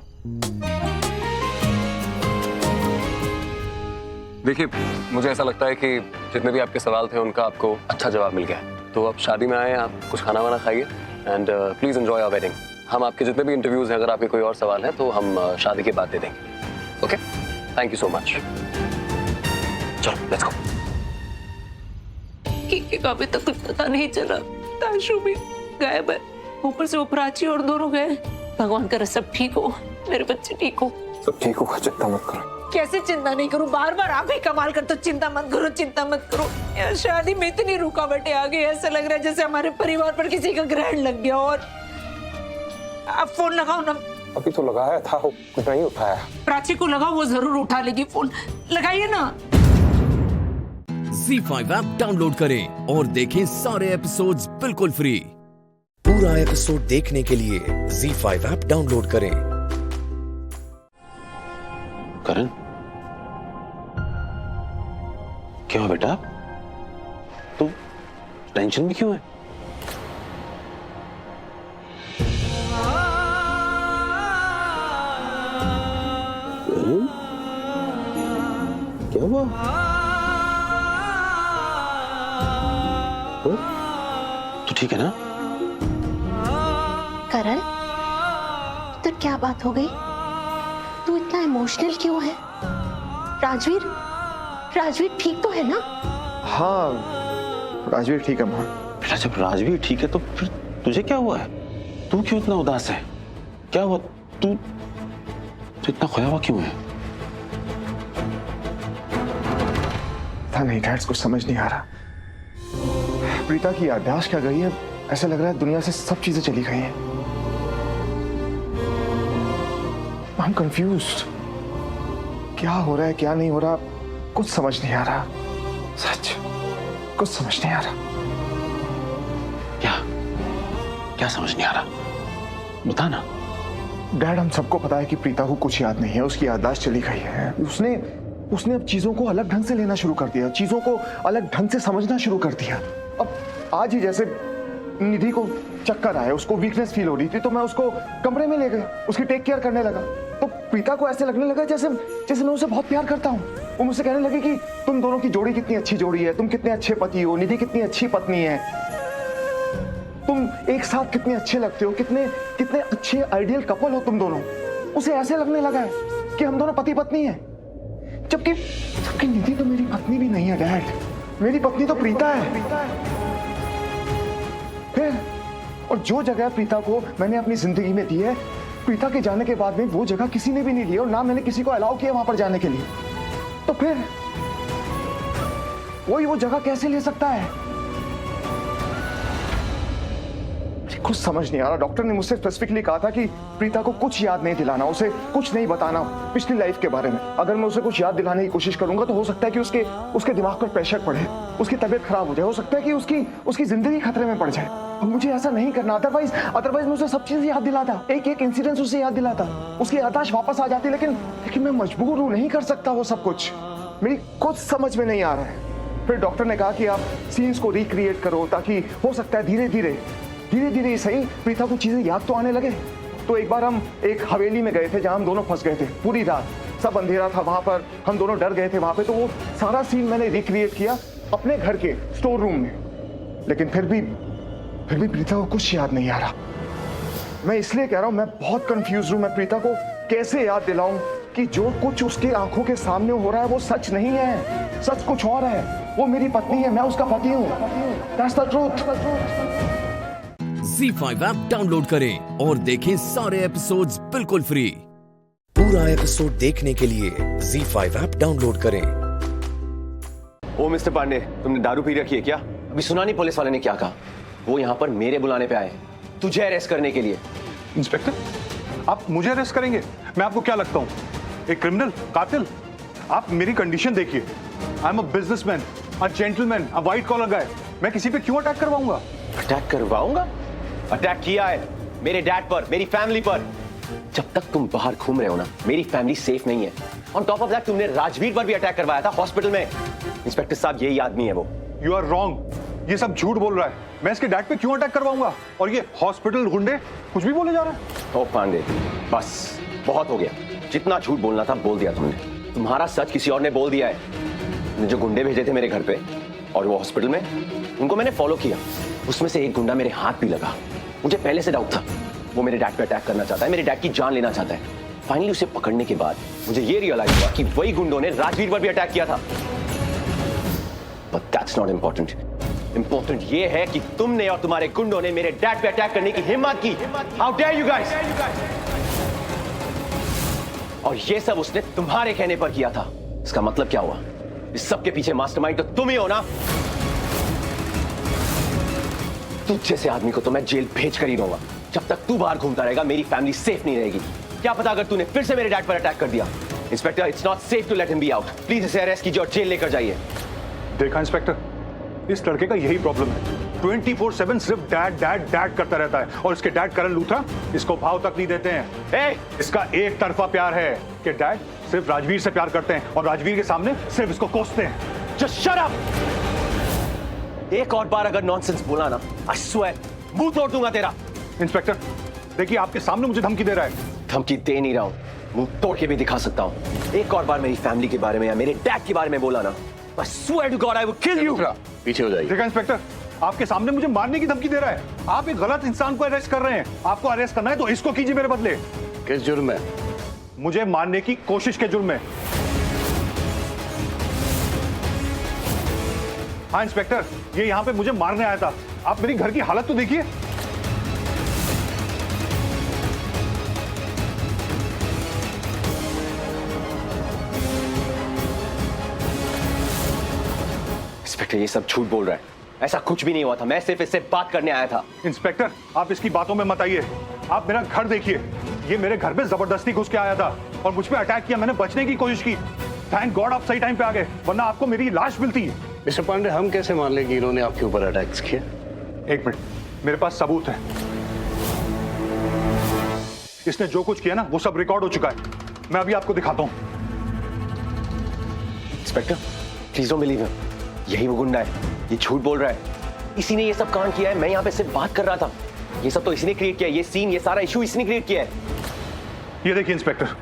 देखिए, मुझे ऐसा लगता है कि जितने भी आपके सवाल थे उनका आपको अच्छा जवाब मिल गया है। तो अब शादी में आए, आप कुछ खाना वाना खाइए and please enjoy our wedding. हम आपके जितने भी इंटरव्यूज हैं, अगर आपके कोई और सवाल हैं तो हम शादी के बाद दे देंगे। Okay, thank you so much. चलो लेट्स गो। केके का अभी तक कुछ पता नहीं चला, ताशु भी गायब है, ऊपर से वो प्राची और दोनों गए। भगवान करे सब ठीक हो, मेरे बच्चे ठीक हो। सब ठीक होगा, चिंता मत करो। कैसे चिंता नहीं करूं? बार बार आप ही कमाल करते हो, चिंता मत करो, चिंता मत करो। यार शादी में इतनी रुकावटें आ गई, ऐसा लग रहा है जैसे हमारे परिवार पर किसी का ग्रहण लग गया। और आप फोन लगाओ ना। अभी तो लगाया था, कुछ नहीं उठाया। प्राची को लगाओ, वो जरूर उठा लेगी फोन। लगाइए ना। ZEE5 ऐप डाउनलोड करें और देखें सारे एपिसोड्स बिल्कुल फ्री। पूरा एपिसोड देखने के लिए ZEE5 ऐप डाउनलोड करें। करण, क्यों बेटा, तू टेंशन में क्यों है? क्या हुआ? तू ठीक है ना? करण, तो क्या बात हो गई? तू इतना इमोशनल क्यों है? राजवीर ठीक तो है ना? हाँ, राजवीर ठीक है माँ। बेटा, जब राजवीर ठीक है तो फिर तुझे क्या हुआ है? तू क्यों इतना उदास है? क्या हुआ? तू इतना खोया हुआ क्यों है? पता नहीं डैड, कुछ समझ नहीं आ रहा। प्रीता की याददाश्त क्या गई है? ऐसा लग रहा है दुनिया से सब चीजें चली गई हैं। I'm confused। क्या हो रहा है, क्या नहीं हो रहा, कुछ समझ नहीं आ रहा। सच, कुछ समझ नहीं आ रहा। क्या समझ नहीं आ रहा? बता ना। डैड, हम सबको पता है कि प्रीता को कुछ याद नहीं है, उसकी याददाश्त चली गई है। उसने अब चीजों को अलग ढंग से लेना शुरू कर दिया, चीजों को अलग ढंग से समझना शुरू कर दिया। अब आज ही जैसे निधि को चक्कर आया, उसको वीकनेस फील हो रही थी, तो मैं उसको कमरे में ले गया, उसकी टेक केयर करने लगा। तो प्रीता को ऐसे लगने लगा जैसे मैं उसे बहुत प्यार करता हूँ। वो मुझसे कहने लगी कि तुम दोनों की जोड़ी कितनी अच्छी जोड़ी है, तुम कितने अच्छे पति हो, निधि कितनी अच्छी पत्नी है, तुम एक साथ कितने अच्छे लगते हो, कितने अच्छे आइडियल कपल हो तुम दोनों। उसे ऐसे लगने लगा है कि हम दोनों पति पत्नी हैं, जबकि निधि तो मेरी पत्नी भी नहीं है डैड, मेरी पत्नी तो प्रीता है। और जो जगह प्रीता को मैंने अपनी जिंदगी में दी है, प्रीता के जाने के बाद में वो जगह किसी ने भी नहीं ली और ना मैंने किसी को अलाउ किया वहां पर जाने के लिए। तो फिर कोई वो जगह कैसे ले सकता है? कुछ समझ नहीं आ रहा। डॉक्टर ने मुझसे स्पेसिफिकली कहा था कि प्रीता को कुछ याद नहीं दिलाना, उसे कुछ नहीं बताना पिछली लाइफ के बारे में। अगर मैं उसे कुछ याद दिलाने की कोशिश करूंगा तो हो सकता है कि उसके दिमाग पर प्रेशर पड़े, उसकी तबीयत खराब हो जाए, हो सकता है कि उसकी जिंदगी खतरे में पड़ जाए। और मुझे ऐसा नहीं करना। अदरवाइज मैं उसे सब चीजें याद दिलाता, एक एक इंसिडेंट उसे याद दिलाता, उसकी याददाश्त वापस आ जाती। लेकिन मैं मजबूर हूं, नहीं कर सकता वो सब कुछ। मेरी कुछ समझ में नहीं आ रहा है। फिर डॉक्टर ने कहा कि आप सीन्स को रिक्रिएट करो, ताकि हो सकता है धीरे धीरे ही सही प्रीता को चीजें याद तो आने लगे। तो एक बार हम एक हवेली में गए थे जहां हम दोनों फंस गए थे। पूरी रात सब अंधेरा था वहां पर, हम दोनों डर गए थे वहां पे। तो वो सारा सीन मैंने रिक्रिएट किया अपने घर के स्टोर रूम में। लेकिन फिर भी प्रीता को कुछ याद नहीं आ रहा। मैं इसलिए कह रहा हूं, मैं बहुत कंफ्यूज हूं। मैं प्रीता को कैसे याद दिलाऊं कि जो कुछ उसके आंखों के सामने हो रहा है वो सच नहीं है, सच कुछ और है। वो मेरी पत्नी है, मैं उसका पति हूं। That's the truth. ZEE5 app download करें और देखें सारे एपिसोड्स बिल्कुल फ्री। पूरा एपिसोड देखने के लिए ZEE5 ऐप डाउनलोड करें। ओ मिस्टर पांडे, तुमने दारू पी रखी है क्या? अभी सुना नहीं पुलिस वाले ने क्या कहा? वो यहाँ पर मेरे बुलाने पे आए, तुझे अरेस्ट करने के लिए। इंस्पेक्टर, आप मुझे अरेस्ट करेंगे? मैं आपको क्या लगता हूँ, एक क्रिमिनल, कातिल? आप मेरी कंडीशन देखिए। I am a businessman, a gentleman, a white collar guy. मैं किसी पे क्यों अटैक करवाऊंगा? अटैक करवाऊंगा? अटैक किया है मेरे डैड पर, मेरी फैमिली पर। जब तक तुम बाहर घूम रहे हो ना, मेरी फैमिली सेफ नहीं है। ऑन टॉप ऑफ दैट तुमने राजवीर पर भी अटैक करवाया था हॉस्पिटल में। इंस्पेक्टर साहब, यही आदमी है वो। यू आर रॉन्ग, ये सब झूठ बोल रहा है। मैं इसके डैड पे क्यों अटैक करवाऊंगा? और ये हॉस्पिटल गुंडे कुछ भी बोले जा रहे हैं। ओ पांडे, बस बहुत हो गया। जितना झूठ बोलना था बोल दिया तुमने। तुम्हारा सच किसी और ने बोल दिया है। जो गुंडे भेजे थे मेरे घर पे और वो हॉस्पिटल में, उनको मैंने फॉलो किया। उसमें से एक गुंडा मेरे हाथ भी लगा। मुझे पहले से डाउट था वो मेरे डैड पे अटैक करना चाहता है, मेरे डैड की जान लेना चाहता है। फाइनली उसे पकड़ने के बाद मुझे ये रियलाइज हुआ कि वही गुंडों ने राजवीर पर भी अटैक किया था। But that's not important. Important ये है कि तुमने और तुम्हारे गुंडों ने मेरे डैड पे अटैक करने की हिम्मत की। How dare you guys! और ये सब उसने तुम्हारे कहने पर किया था। इसका मतलब क्या हुआ? इस सब के पीछे मास्टरमाइंड तो तुम ही हो ना? तुझ जैसे आदमी को तो मैं जेल भेज कर ही रहूंगा। जब तक तू बाहर घूमता रहेगा मेरी फैमिली सेफ नहीं रहेगी। क्या पता अगर तूने फिर से मेरे डैड पर अटैक कर दिया। Inspector, it's not safe to let him be out. Please इसे अरेस्ट कीजिए और जेल लेकर जाइए। देखा इंस्पेक्टर, इस लड़के का यही प्रॉब्लम है। 24/7 सिर्फ डैड डैड डैड करता रहता है। और इसके डैड करण लूथरा इसको भाव तक नहीं देते हैं। इसका एक तरफा प्यार है कि डैड सिर्फ राजवीर से प्यार करते हैं और राजवीर के सामने सिर्फ इसको कोसते हैं। Just shut up! एक और बार अगर नॉनसेंस बोला ना, आई स्वेयर मुंह तोड़ दूंगा तेरा। इंस्पेक्टर देखिए, आपके सामने मुझे धमकी दे रहा है। धमकी दे नहीं रहा हूं, मुंह तोड़ के भी दिखा सकता हूं। एक और बार मेरी फैमिली के बारे में या मेरे डैड के बारे में बोला ना, I swear to God I will kill you. पीछे हो जाइए। देखा इंस्पेक्टर, आपके सामने मुझे मारने की धमकी दे रहा है। आप एक गलत इंसान को अरेस्ट कर रहे हैं। आपको अरेस्ट करना है तो इसको कीजिए मेरे बदले। किस जुर्म में? मुझे मारने की कोशिश के जुर्म में। हाँ इंस्पेक्टर, ये यहाँ पे मुझे मारने आया था। आप मेरी घर की हालत तो देखिए। इंस्पेक्टर, ये सब झूठ बोल रहा है। ऐसा कुछ भी नहीं हुआ था। मैं सिर्फ इससे बात करने आया था। इंस्पेक्टर, आप इसकी बातों में मत आइए। आप मेरा घर देखिए। ये मेरे घर पे जबरदस्ती घुस के आया था और मुझ पे अटैक किया। मैंने बचने की कोशिश की। थैंक गॉड आप सही टाइम पे आ गए, वरना आपको मेरी लाश मिलती। मिस्टर पांडे, हम कैसे मान लें कि इन्होंने आपके ऊपर अटैक्स किए? एक मिनट, मेरे पास सबूत है। इसने जो कुछ किया ना वो सब रिकॉर्ड हो चुका है। मैं अभी आपको दिखाता हूं। Inspector, please don't believe him. यही वो गुंडा है, ये झूठ बोल रहा है। इसी ने ये सब कांड किया है। मैं यहाँ पे सिर्फ बात कर रहा था। ये सब तो इसी ने क्रिएट किया है। ये सीन, ये सारा इशू इसने क्रिएट किया है। ये देखिए इंस्पेक्टर,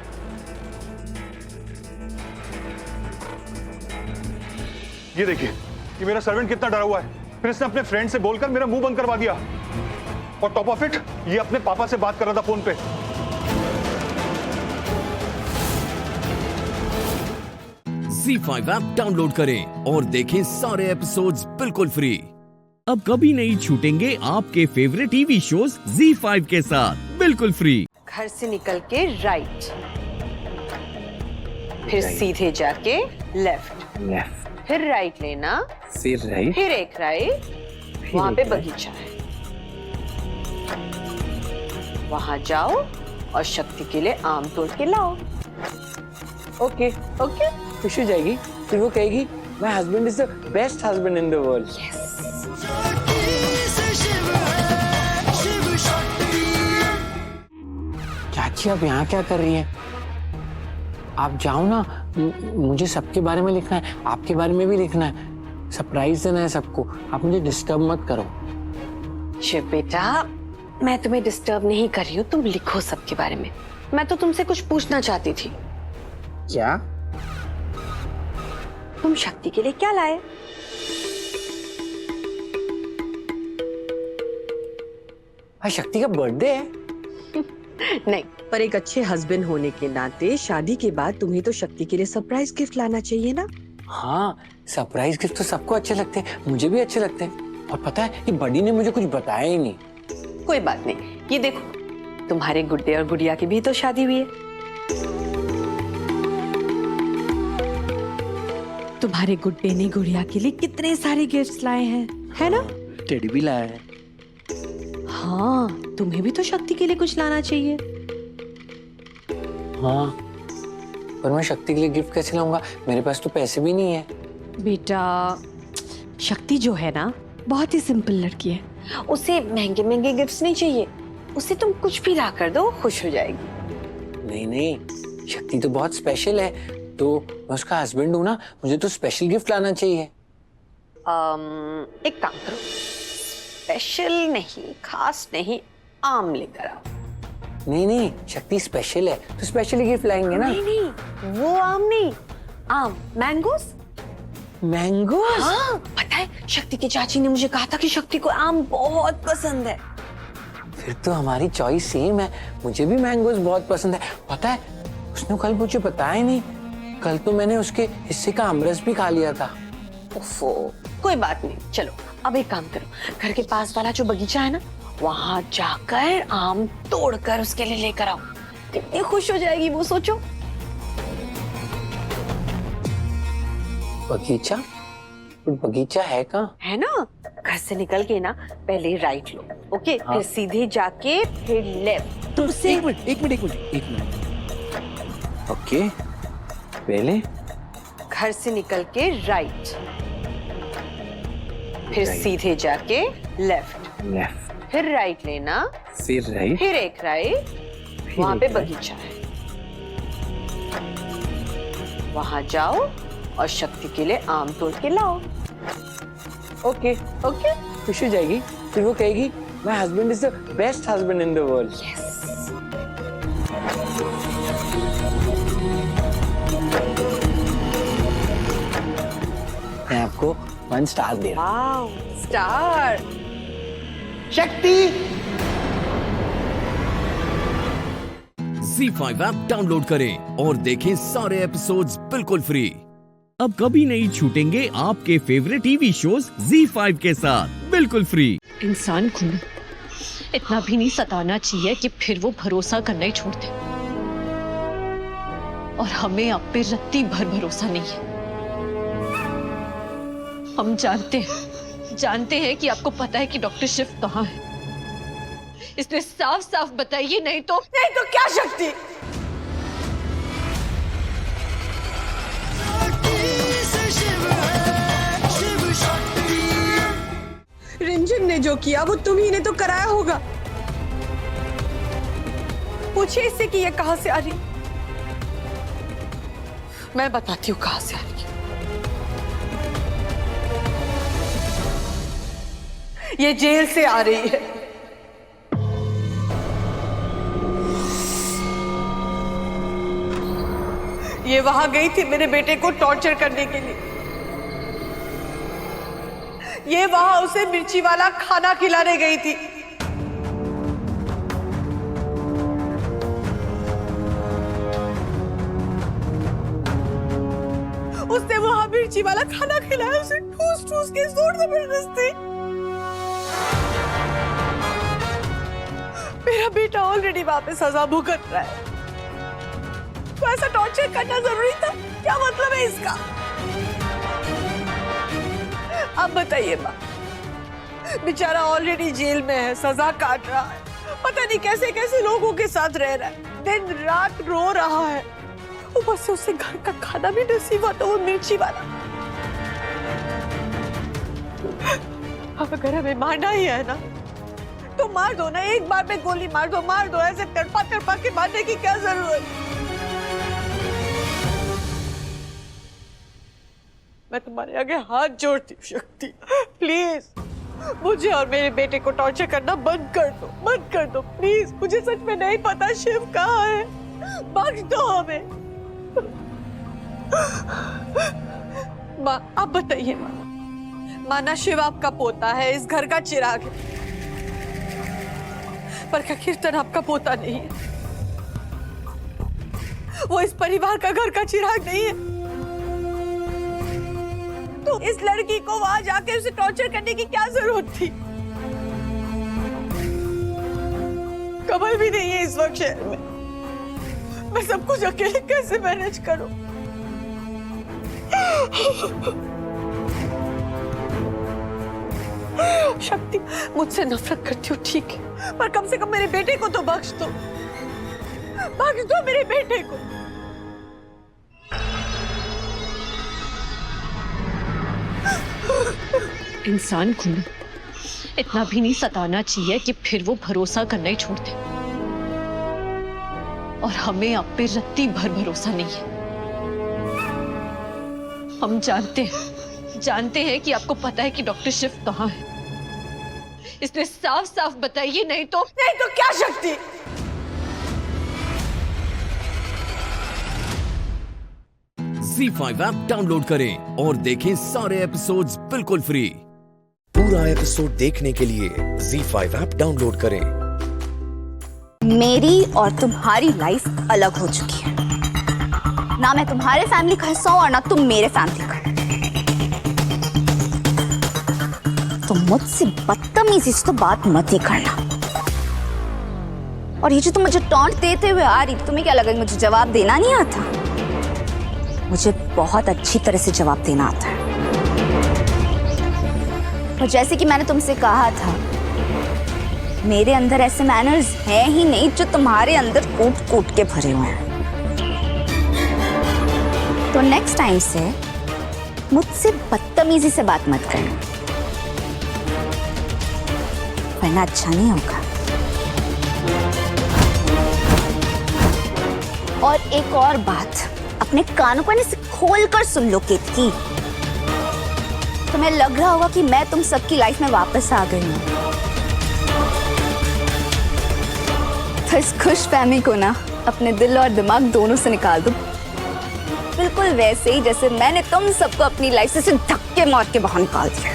ये देखिए, ये मेरा सर्वेंट कितना डरा हुआ है। फिर इसने अपने फ्रेंड से बोलकर मेरा मुंह बंद करवा दिया। और टॉप ऑफ इट, ये अपने पापा से बात कर रहा था फोन पे। ZEE5 ऐप डाउनलोड करें और देखें सारे एपिसोड्स बिल्कुल फ्री। अब कभी नहीं छूटेंगे आपके फेवरेट टीवी शोज ZEE5 के साथ बिल्कुल फ्री। घर से निकल के राइट, फिर सीधे जाके लेफ्ट, फिर राइट लेना, फिर एक राइट, वहां पे बगीचा है, वहां जाओ और शक्ति के लिए आम तोड़ के लाओ। ओके ओके, खुश हो जाएगी, फिर वो कहेगी my husband is the best husband in the world. चाची आप यहाँ क्या कर रही हैं? आप जाओ ना, मुझे सबके बारे में लिखना है, आपके बारे में भी लिखना है, सरप्राइज देना है सबको। आप मुझे डिस्टर्ब मत करो। शिव बेटा, मैं तुम्हें डिस्टर्ब नहीं कर रही हूँ, तुम लिखो सबके बारे में। मैं तो तुमसे कुछ पूछना चाहती थी। क्या? तुम शक्ति के लिए क्या लाए? आज शक्ति का बर्थडे है। नहीं, पर एक अच्छे हस्बैंड होने के नाते शादी के बाद तुम्हें तो शक्ति के लिए सरप्राइज गिफ्ट लाना चाहिए ना। हाँ, सरप्राइज गिफ्ट तो सबको अच्छे लगते हैं, मुझे भी अच्छे लगते हैं। और पता है, ये बड़ी ने मुझे कुछ बताया ही नहीं। कोई बात नहीं, ये देखो, तुम्हारे गुड्डे और गुड़िया की भी तो शादी हुई है। तुम्हारे गुड्डे ने गुड़िया के लिए कितने सारे गिफ्ट्स लाए हैं, है ना? टेडी भी लाया है। हाँ, तुम्हें भी तो शक्ति के लिए कुछ लाना चाहिए। हाँ, पर मैं शक्ति के लिए गिफ्ट कैसे लाऊंगा? मेरे पास तो पैसे भी नहीं है। बेटा, शक्ति जो है ना, बहुत ही सिंपल लड़की है, उसे महंगे महंगे गिफ्ट्स नहीं चाहिए। उसे तुम कुछ भी ला कर दो, खुश हो जाएगी। नहीं नहीं, शक्ति तो बहुत स्पेशल है, तो मैं उसका हस्बैंड हूँ ना, मुझे तो स्पेशल गिफ्ट लाना चाहिए। एक काम करो, स्पेशल नहीं, खास नहीं, आम लेकर आओ। नहीं नहीं, शक्ति स्पेशल है तो स्पेशल गिफ्ट लाएंगे ना। नहीं नहीं, वो आम नहीं, आम, मैंगोस। मैंगोस? हाँ, पता है, शक्ति की चाची ने मुझे कहा था कि शक्ति को आम बहुत पसंद है। फिर तो हमारी चॉइस सेम है, मुझे भी मैंगोस बहुत पसंद है। पता है, उसने कल मुझे बताया ही नहीं, कल तो मैंने उसके हिस्से का आमरस भी खा लिया था। ओफो, कोई बात नहीं, चलो अब एक काम करो, घर के पास वाला जो बगीचा है ना, वहां जाकर आम तोड़कर उसके लिए लेकर आओ। कितनी खुश हो जाएगी वो, सोचो। बगीचा? बगीचा है कहाँ? है ना, घर से निकल के ना पहले राइट लो, ओके, हाँ। फिर सीधे जाके फिर लेफ्ट। तो एक मिनट। ओके, पहले घर से निकल के राइट, फिर सीधे जाके लेफ्ट, फिर राइट लेना, फिर राइट, फिर एक राइट, वहां पे बगीचा है, वहां जाओ और शक्ति के लिए आम तोड़ के लाओ। ओके ओके, खुश हो जाएगी, फिर वो कहेगी my husband is the best husband in the world. मैं आपको 1 स्टार दे रहा हूं। वाव, स्टार। शक्ति। ZEE5 ऐप डाउनलोड करें और देखें सारे एपिसोड्स बिल्कुल फ्री। अब कभी नहीं छूटेंगे आपके फेवरेट टीवी शोज ZEE5 के साथ बिल्कुल फ्री। इंसान को इतना भी नहीं सताना चाहिए कि फिर वो भरोसा करना ही छोड़ दे। और हमें आप पे रत्ती भर भरोसा नहीं है। हम जानते हैं कि आपको पता है कि डॉक्टर शिव कहाँ है। इसलिए साफ साफ बताइए, नहीं तो क्या शक्ति? रिंजन ने जो किया वो तुम्ही ने तो कराया होगा। पूछिए इससे कि ये कहां से आ रही। मैं बताती हूँ कहां से आ रही है। ये जेल से आ रही है। ये वहां गई थी मेरे बेटे को टॉर्चर करने के लिए। ये वहां उसे मिर्ची वाला खाना खिलाने गई थी। उसने वहां मिर्ची वाला खाना खिलाया, उसे ठूस ठूस के जोर जबरदस्ती। मेरा बेटा ऑलरेडी वहां पे सजा भुगत रहा है, तो ऐसा टॉर्चर करना जरूरी था? क्या मतलब है इसका? आप बताइए माँ, बेचारा ऑलरेडी जेल में है, सजा काट रहा है, पता नहीं कैसे कैसे लोगों के साथ रह रहा है, दिन रात रो रहा है, ऊपर से उसे घर का खाना भी नसीब हुआ तो वो मिर्ची वाला। अब अगर हमें मारना ही है ना तो मार दो ना, एक बार में गोली मार दो, ऐसे तड़पा तड़पा के मारने की क्या जरूरत? मैं तुम्हारे आगे हाथ जोड़ती हूँ शक्ति, प्लीज मुझे और मेरे बेटे को टॉर्चर करना बंद कर दो प्लीज। मुझे सच में नहीं पता शिव कहाँ है, बख्श दो हमें। माँ आप बताइए माँ, माना शिव आपका पोता है, इस घर का चिराग है, पर क्या कीर्तन आपका पोता नहीं है? वो इस परिवार का घर का चिराग नहीं है? तो इस लड़की को वहां जाके उसे टॉर्चर करने की क्या जरूरत थी? कमल भी नहीं है इस वक्त शहर में, मैं सब कुछ अकेले कैसे मैनेज करूं? शक्ति मुझसे नफरत करती हो ठीक है, पर कम से कम मेरे बेटे को तो बख्श दो मेरे बेटे को। इंसान को इतना भी नहीं सताना चाहिए कि फिर वो भरोसा करना ही छोड़ दे, और हमें आप पे रत्ती भर भरोसा नहीं है। हम जानते हैं कि आपको पता है कि डॉक्टर शिव कहाँ है, इसलिए साफ साफ बताइए, नहीं तो क्या शक्ति? ZEE5 ऐप डाउनलोड करें और देखें सारे एपिसोड्स बिल्कुल फ्री। पूरा एपिसोड देखने के लिए ZEE5 ऐप डाउनलोड करें। मेरी और तुम्हारी लाइफ अलग हो चुकी है, ना मैं तुम्हारे फैमिली का हिस्सा हूं और ना तुम मेरे फैमिली का। तुम मुझसे बदतमीजी से तो बात मत ही करना। और ये जो तुम मुझे टॉन्ट देते हुए आ रही, तुम्हें क्या लगा मुझे जवाब देना नहीं आता? मुझे बहुत अच्छी तरह से जवाब देना आता है। और जैसे कि मैंने तुमसे कहा था, मेरे अंदर ऐसे मैनर्स हैं ही नहीं जो तुम्हारे अंदर कूट कूट के भरे हुए हैं। तो नेक्स्ट टाइम से मुझसे बदतमीजी से बात मत करना, वरना अच्छा नहीं होगा। और एक और बात, अपने कानों को से खोलकर सुन लो केतकी। तुम्हें लग रहा होगा कि मैं तुम सबकी लाइफ में वापस आ गई हूँ, तो इस खुशफहमी को ना अपने दिल और दिमाग दोनों से निकाल दो, बिल्कुल वैसे ही जैसे मैंने तुम सबको अपनी लाइफ से धक्के मार के बाहर निकाल दिया।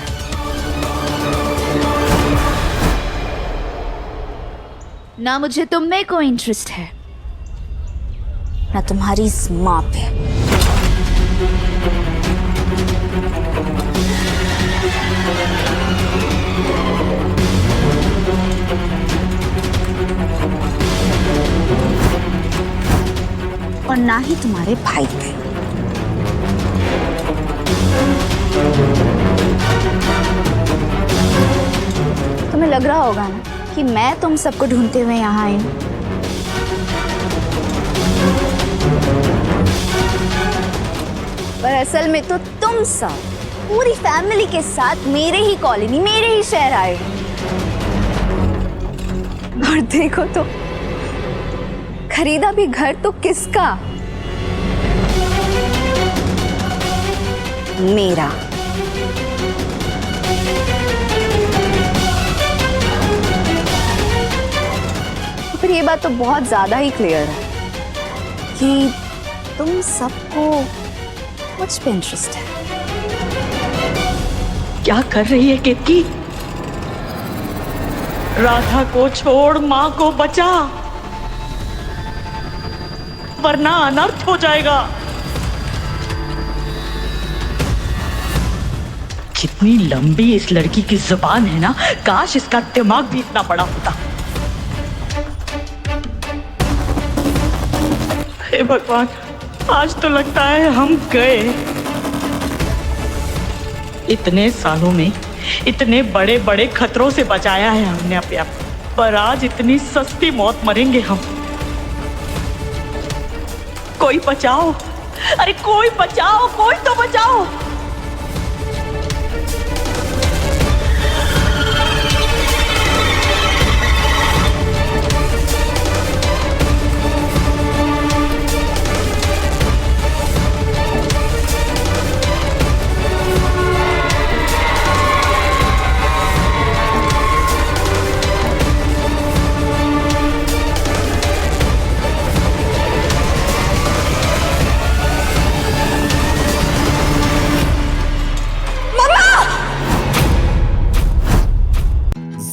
ना मुझे तुम में कोई इंटरेस्ट है, ना तुम्हारी इस माँ पे। और ना ही तुम्हारे भाई पे। तुम्हें लग रहा होगा ना कि मैं तुम सबको ढूंढते हुए यहाँ आई हूँ, पर असल में तो तुम सब पूरी फैमिली के साथ मेरे ही कॉलोनी, मेरे ही शहर आए। और देखो तो खरीदा भी घर तो किसका? मेरा। पर ये बात तो बहुत ज्यादा ही क्लियर है कि तुम सबको मुझ पे इंटरेस्ट है। क्या कर रही है केतकी? राधा को छोड़, माँ को बचा, वरना अनर्थ हो जाएगा। कितनी लंबी इस लड़की की जुबान है ना, काश इसका दिमाग भी इतना बड़ा होता। हे भगवान, आज तो लगता है हम गए। इतने सालों में इतने बड़े बड़े खतरों से बचाया है हमने अपने आप को, पर आज इतनी सस्ती मौत मरेंगे हम। कोई बचाओ, अरे कोई बचाओ, कोई तो बचाओ।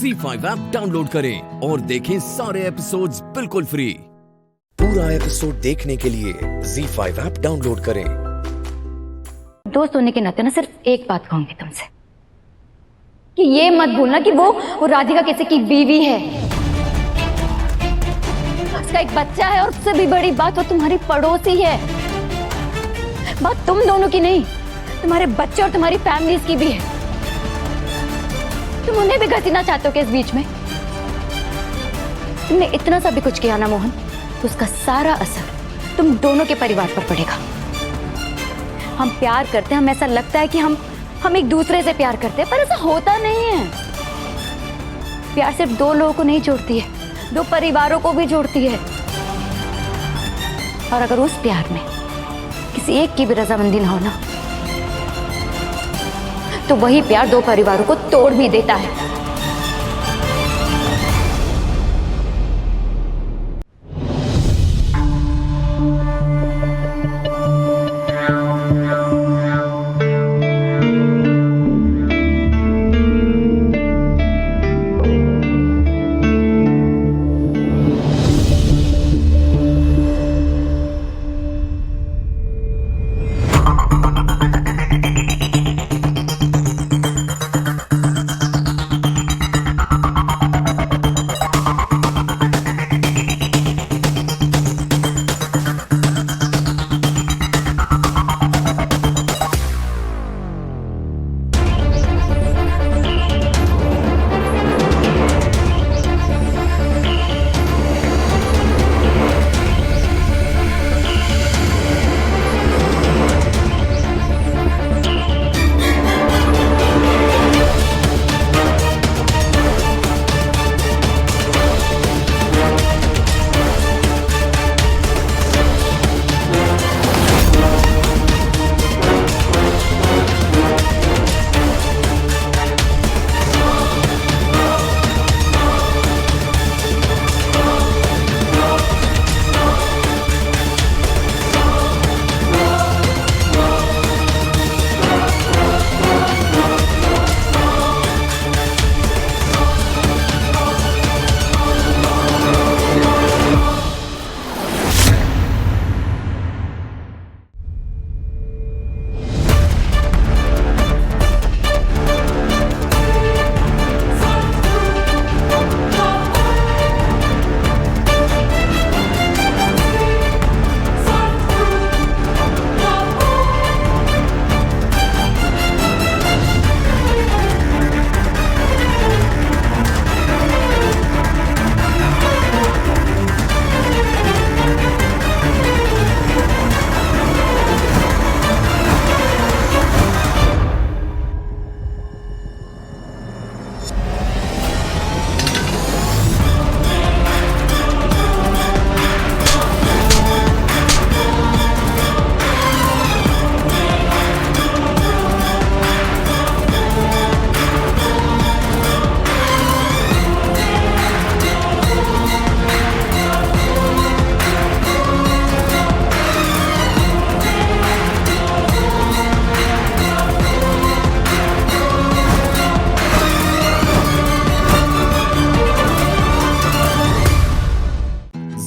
ZEE5 ऐप डाउनलोड करें और देखें सारे एपिसोड्स बिल्कुल फ्री। पूरा एपिसोड देखने के लिए ZEE5 ऐप डाउनलोड करें। दोस्त होने के नाते ना सिर्फ एक बात कहूंगी तुमसे कि ये मत भूलना कि वो राधिका किसी की बीवी है, उसका एक बच्चा है, और उससे भी बड़ी बात वो तुम्हारी पड़ोसी है। बात तुम दोनों की नहीं, तुम्हारे बच्चे और तुम्हारी फैमिलीज की भी है। तुम उन्हें भी घसीटना चाहते हो कि इस बीच में तुमने इतना सा भी कुछ किया ना मोहन, तो उसका सारा असर तुम दोनों के परिवार पर पड़ेगा। हम प्यार करते हैं, हमें ऐसा लगता है कि हम एक दूसरे से प्यार करते हैं, पर ऐसा होता नहीं है। प्यार सिर्फ दो लोगों को नहीं जोड़ती है, दो परिवारों को भी जोड़ती है। और अगर उस प्यार में किसी एक की भी रजामंदी ना हो ना, तो वही प्यार दो परिवारों को तोड़ भी देता है।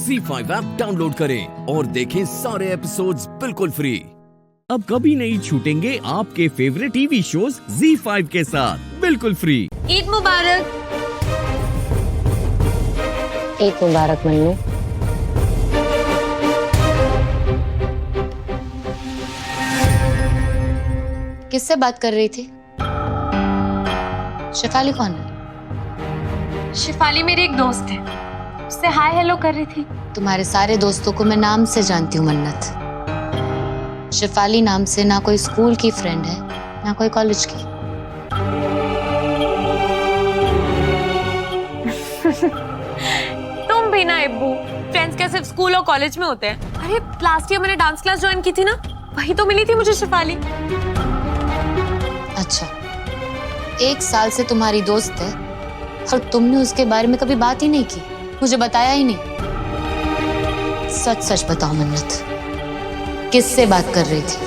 ZEE5 ऐप डाउनलोड करें और देखें सारे एपिसोड्स बिल्कुल फ्री। अब कभी नहीं छूटेंगे आपके फेवरेट टीवी शोज ZEE5 के साथ बिल्कुल फ्री। ईद मुबारक। ईद मुबारक मन्नू। किससे बात कर रही थी? शिफाली कौन है? शिफाली मेरी एक दोस्त है, उससे हाय हेलो कर रही थी। तुम्हारे सारे दोस्तों को मैं नाम से जानती हूँ मन्नत। शिफाली नाम से ना कोई स्कूल की फ्रेंड है ना कोई कॉलेज की। तुम भी ना अब्बू, फ्रेंड्स क्या सिर्फ स्कूल और कॉलेज में होते हैं? अरे लास्ट ईयर मैंने डांस क्लास ज्वाइन की थी ना, वही तो मिली थी मुझे शिफाली। अच्छा, 1 साल से तुम्हारी दोस्त है और तुमने उसके बारे में कभी बात ही नहीं की, मुझे बताया ही नहीं। सच सच बताओ मन्नत, किससे बात कर रही थी?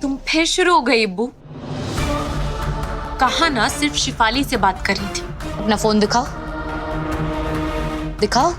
तुम फिर शुरू हो गई अब्बू। कहा ना सिर्फ शिफाली से बात कर रही थी। अपना फोन दिखाओ, दिखाओ।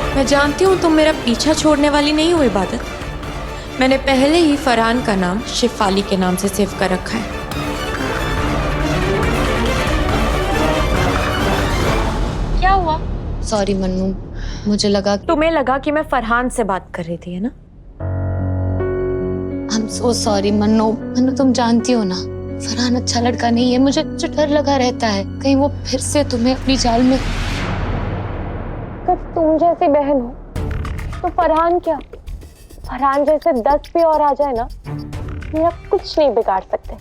मैं जानती हूँ तुम मेरा पीछा छोड़ने वाली नहीं हो इबादत। मैंने पहले ही फरहान का नाम शिफाली के नाम से सेव कर रखा है। क्या हुआ? सॉरी मन्नू, मुझे लगा तुम्हें लगा कि मैं फरहान से बात कर रही थी, है ना? I'm so sorry Mannu. Mannu तुम जानती हो ना, फरहान अच्छा लड़का नहीं है। मुझे डर लगा रहता है कहीं वो फिर से तुम्हें अपनी जाल में। अगर तुम जैसी बहन हो तो फरहान क्या, फरहान जैसे 10 भी और आ जाए ना, मेरा कुछ नहीं बिगाड़ सकते।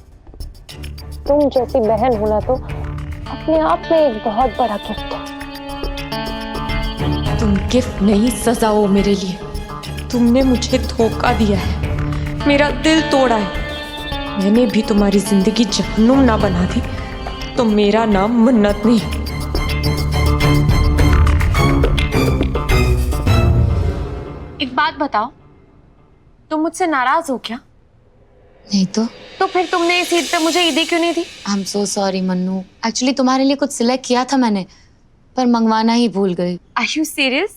तुम जैसी बहन होना तो अपने आप में एक बहुत बड़ा गिफ्ट है। तुम गिफ्ट नहीं, सजा हो मेरे लिए। तुमने मुझे धोखा दिया है, मेरा दिल तोड़ा है। मैंने भी तुम्हारी जिंदगी जहन्नुम ना बना दी तो मेरा नाम मन्नत नहीं। एक बात बताओ, तुम मुझसे नाराज हो क्या? नहीं तो फिर तुमने इस ईद पे मुझे ईदी क्यों नहीं दी? I'm so sorry Mannu. Actually तुम्हारे लिए कुछ सिलेक्ट किया था मैंने, पर मंगवाना ही भूल गई। Are you serious?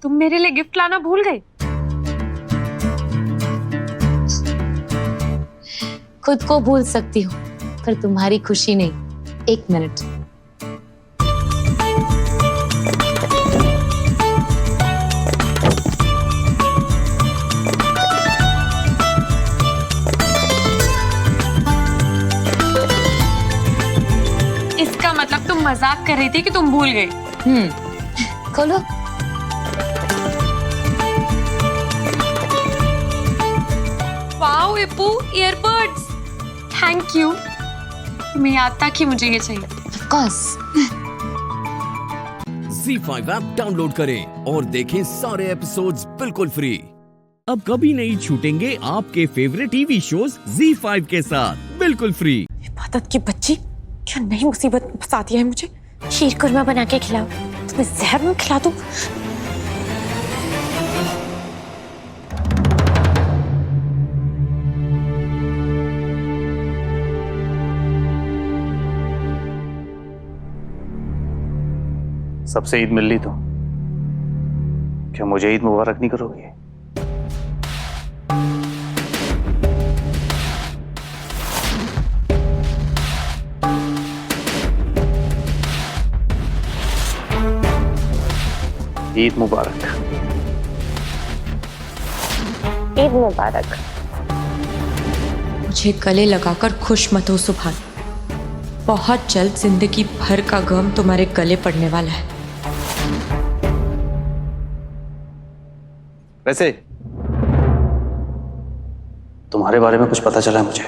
तुम मेरे लिए गिफ्ट लाना भूल गई? खुद को भूल सकती हूँ पर तुम्हारी खुशी नहीं। 1 मिनट। इसका मतलब तुम मजाक कर रही थी कि तुम भूल गई? खोलो। Wow Appu, earbuds. Thank you. तुम्हें याद था कि मुझे ये चाहिए। Of course। ZEE5 app download करें और देखें सारे एपिसोड्स बिल्कुल फ्री। अब कभी नहीं छूटेंगे आपके फेवरेट टीवी शोज ZEE5 के साथ बिल्कुल फ्री। इबादत की बच्ची, क्या नई मुसीबत फंसा दिया है मुझे। शीर कुरमा बना के खिलाओ, तुम्हें जहर में खिला दूं। सबसे ईद मिल ली तो क्या मुझे ईद मुबारक नहीं करोगे? ईद मुबारक। ईद मुबारक। मुझे गले लगाकर खुश मत हो सुभान। बहुत जल्द जिंदगी भर का गम तुम्हारे गले पड़ने वाला है। वैसे तुम्हारे बारे में कुछ पता चला है मुझे।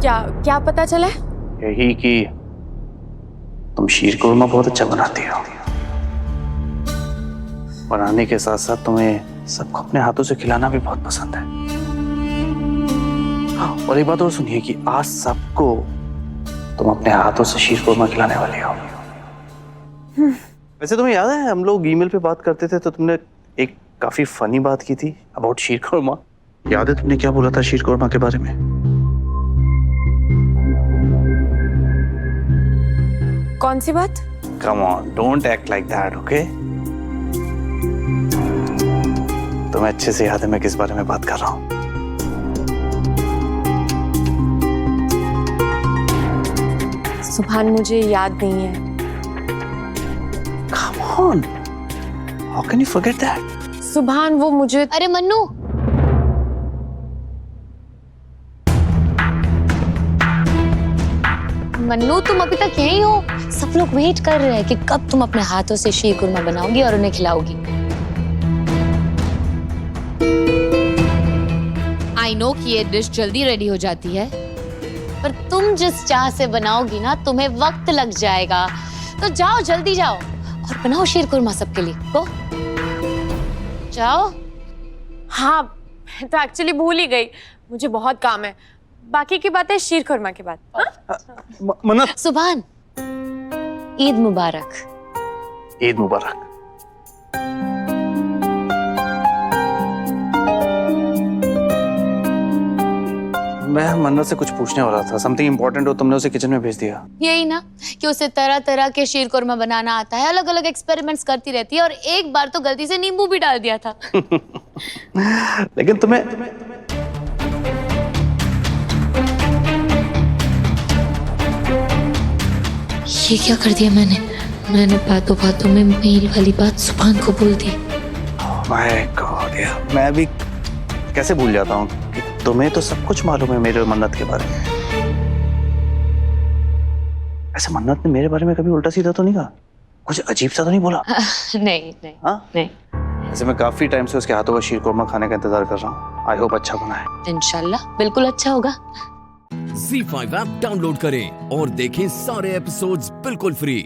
क्या पता चला? यही कि तुम शीर कुरमा बहुत अच्छा बनाती हो। बनाने के साथ साथ तुम्हें सबको अपने हाथों से खिलाना भी बहुत पसंद है। और एक बात और सुनिए कि आज सबको तुम अपने हाथों से शीर कुरमा खिलाने वाली हो। वैसे तुम्हें याद है हम लोग ईमेल पे बात करते थे तो तुमने एक काफी फनी बात की थी अबाउट शीर कोरमा। याद है तुमने क्या बोला था शीर कोरमा के बारे में? कौन सी बात? Come on, don't act like that, okay? तुम्हें अच्छे से याद है मैं किस बारे में बात कर रहा हूँ। सुभान, मुझे याद नहीं है। Come on, how can you forget that? सुभान, वो मुझे... अरे मन्नू, मन्नू तुम अभी तक यहीं हो? सब लोग वेट कर रहे हैं कि कब तुम अपने हाथों से शीर कुरमा बनाओगी और उन्हें खिलाओगी। आई नो कि ये डिश जल्दी रेडी हो जाती है, पर तुम जिस चाह से बनाओगी ना, तुम्हें वक्त लग जाएगा। तो जाओ, जल्दी जाओ और बनाओ शीर कुरमा सबके लिए। गो, जाओ। हाँ, मैं तो एक्चुअली भूल ही गई, मुझे बहुत काम है। बाकी की बातें शीर खुरमा के बाद। मन्नत। सुभान, ईद मुबारक। ईद मुबारक। मैं मन्नत से कुछ पूछने वाला था, समथिंग इम्पोर्टेंट हो, तुमने उसे किचन में भेज दिया। यही ना कि उसे तरह तरह के शीर कुरमा बनाना आता है, अलग अलग एक्सपेरिमेंट्स करती रहती है, और एक बार तो गलती से नींबू भी डाल दिया था। लेकिन तुम्हें ये क्या कर दिया मैंने बातों बातों में मेल वाली बात सुभान को बोल दी। माय गॉड यार, मैं भी कैसे भूल जाता हूँ कि तुम्हें तो सब कुछ मालूम है मेरे और मन्नत के बारे में। ऐसे मन्नत ने मेरे बारे में कभी उल्टा सीधा तो नहीं कहा? कुछ अजीब सा तो नहीं बोला? नहीं नहीं। हाँ? नहीं। ऐसे मैं काफी टाइम से उसके हाथों का शीर कोरमा खाने का इंतजार कर रहा हूँ। आई होप अच्छा बना है। इंशाल्लाह बिल्कुल अच्छा होगा। ZEE5 ऐप डाउनलोड करें और देखें सारे एपिसोड्स बिल्कुल फ्री।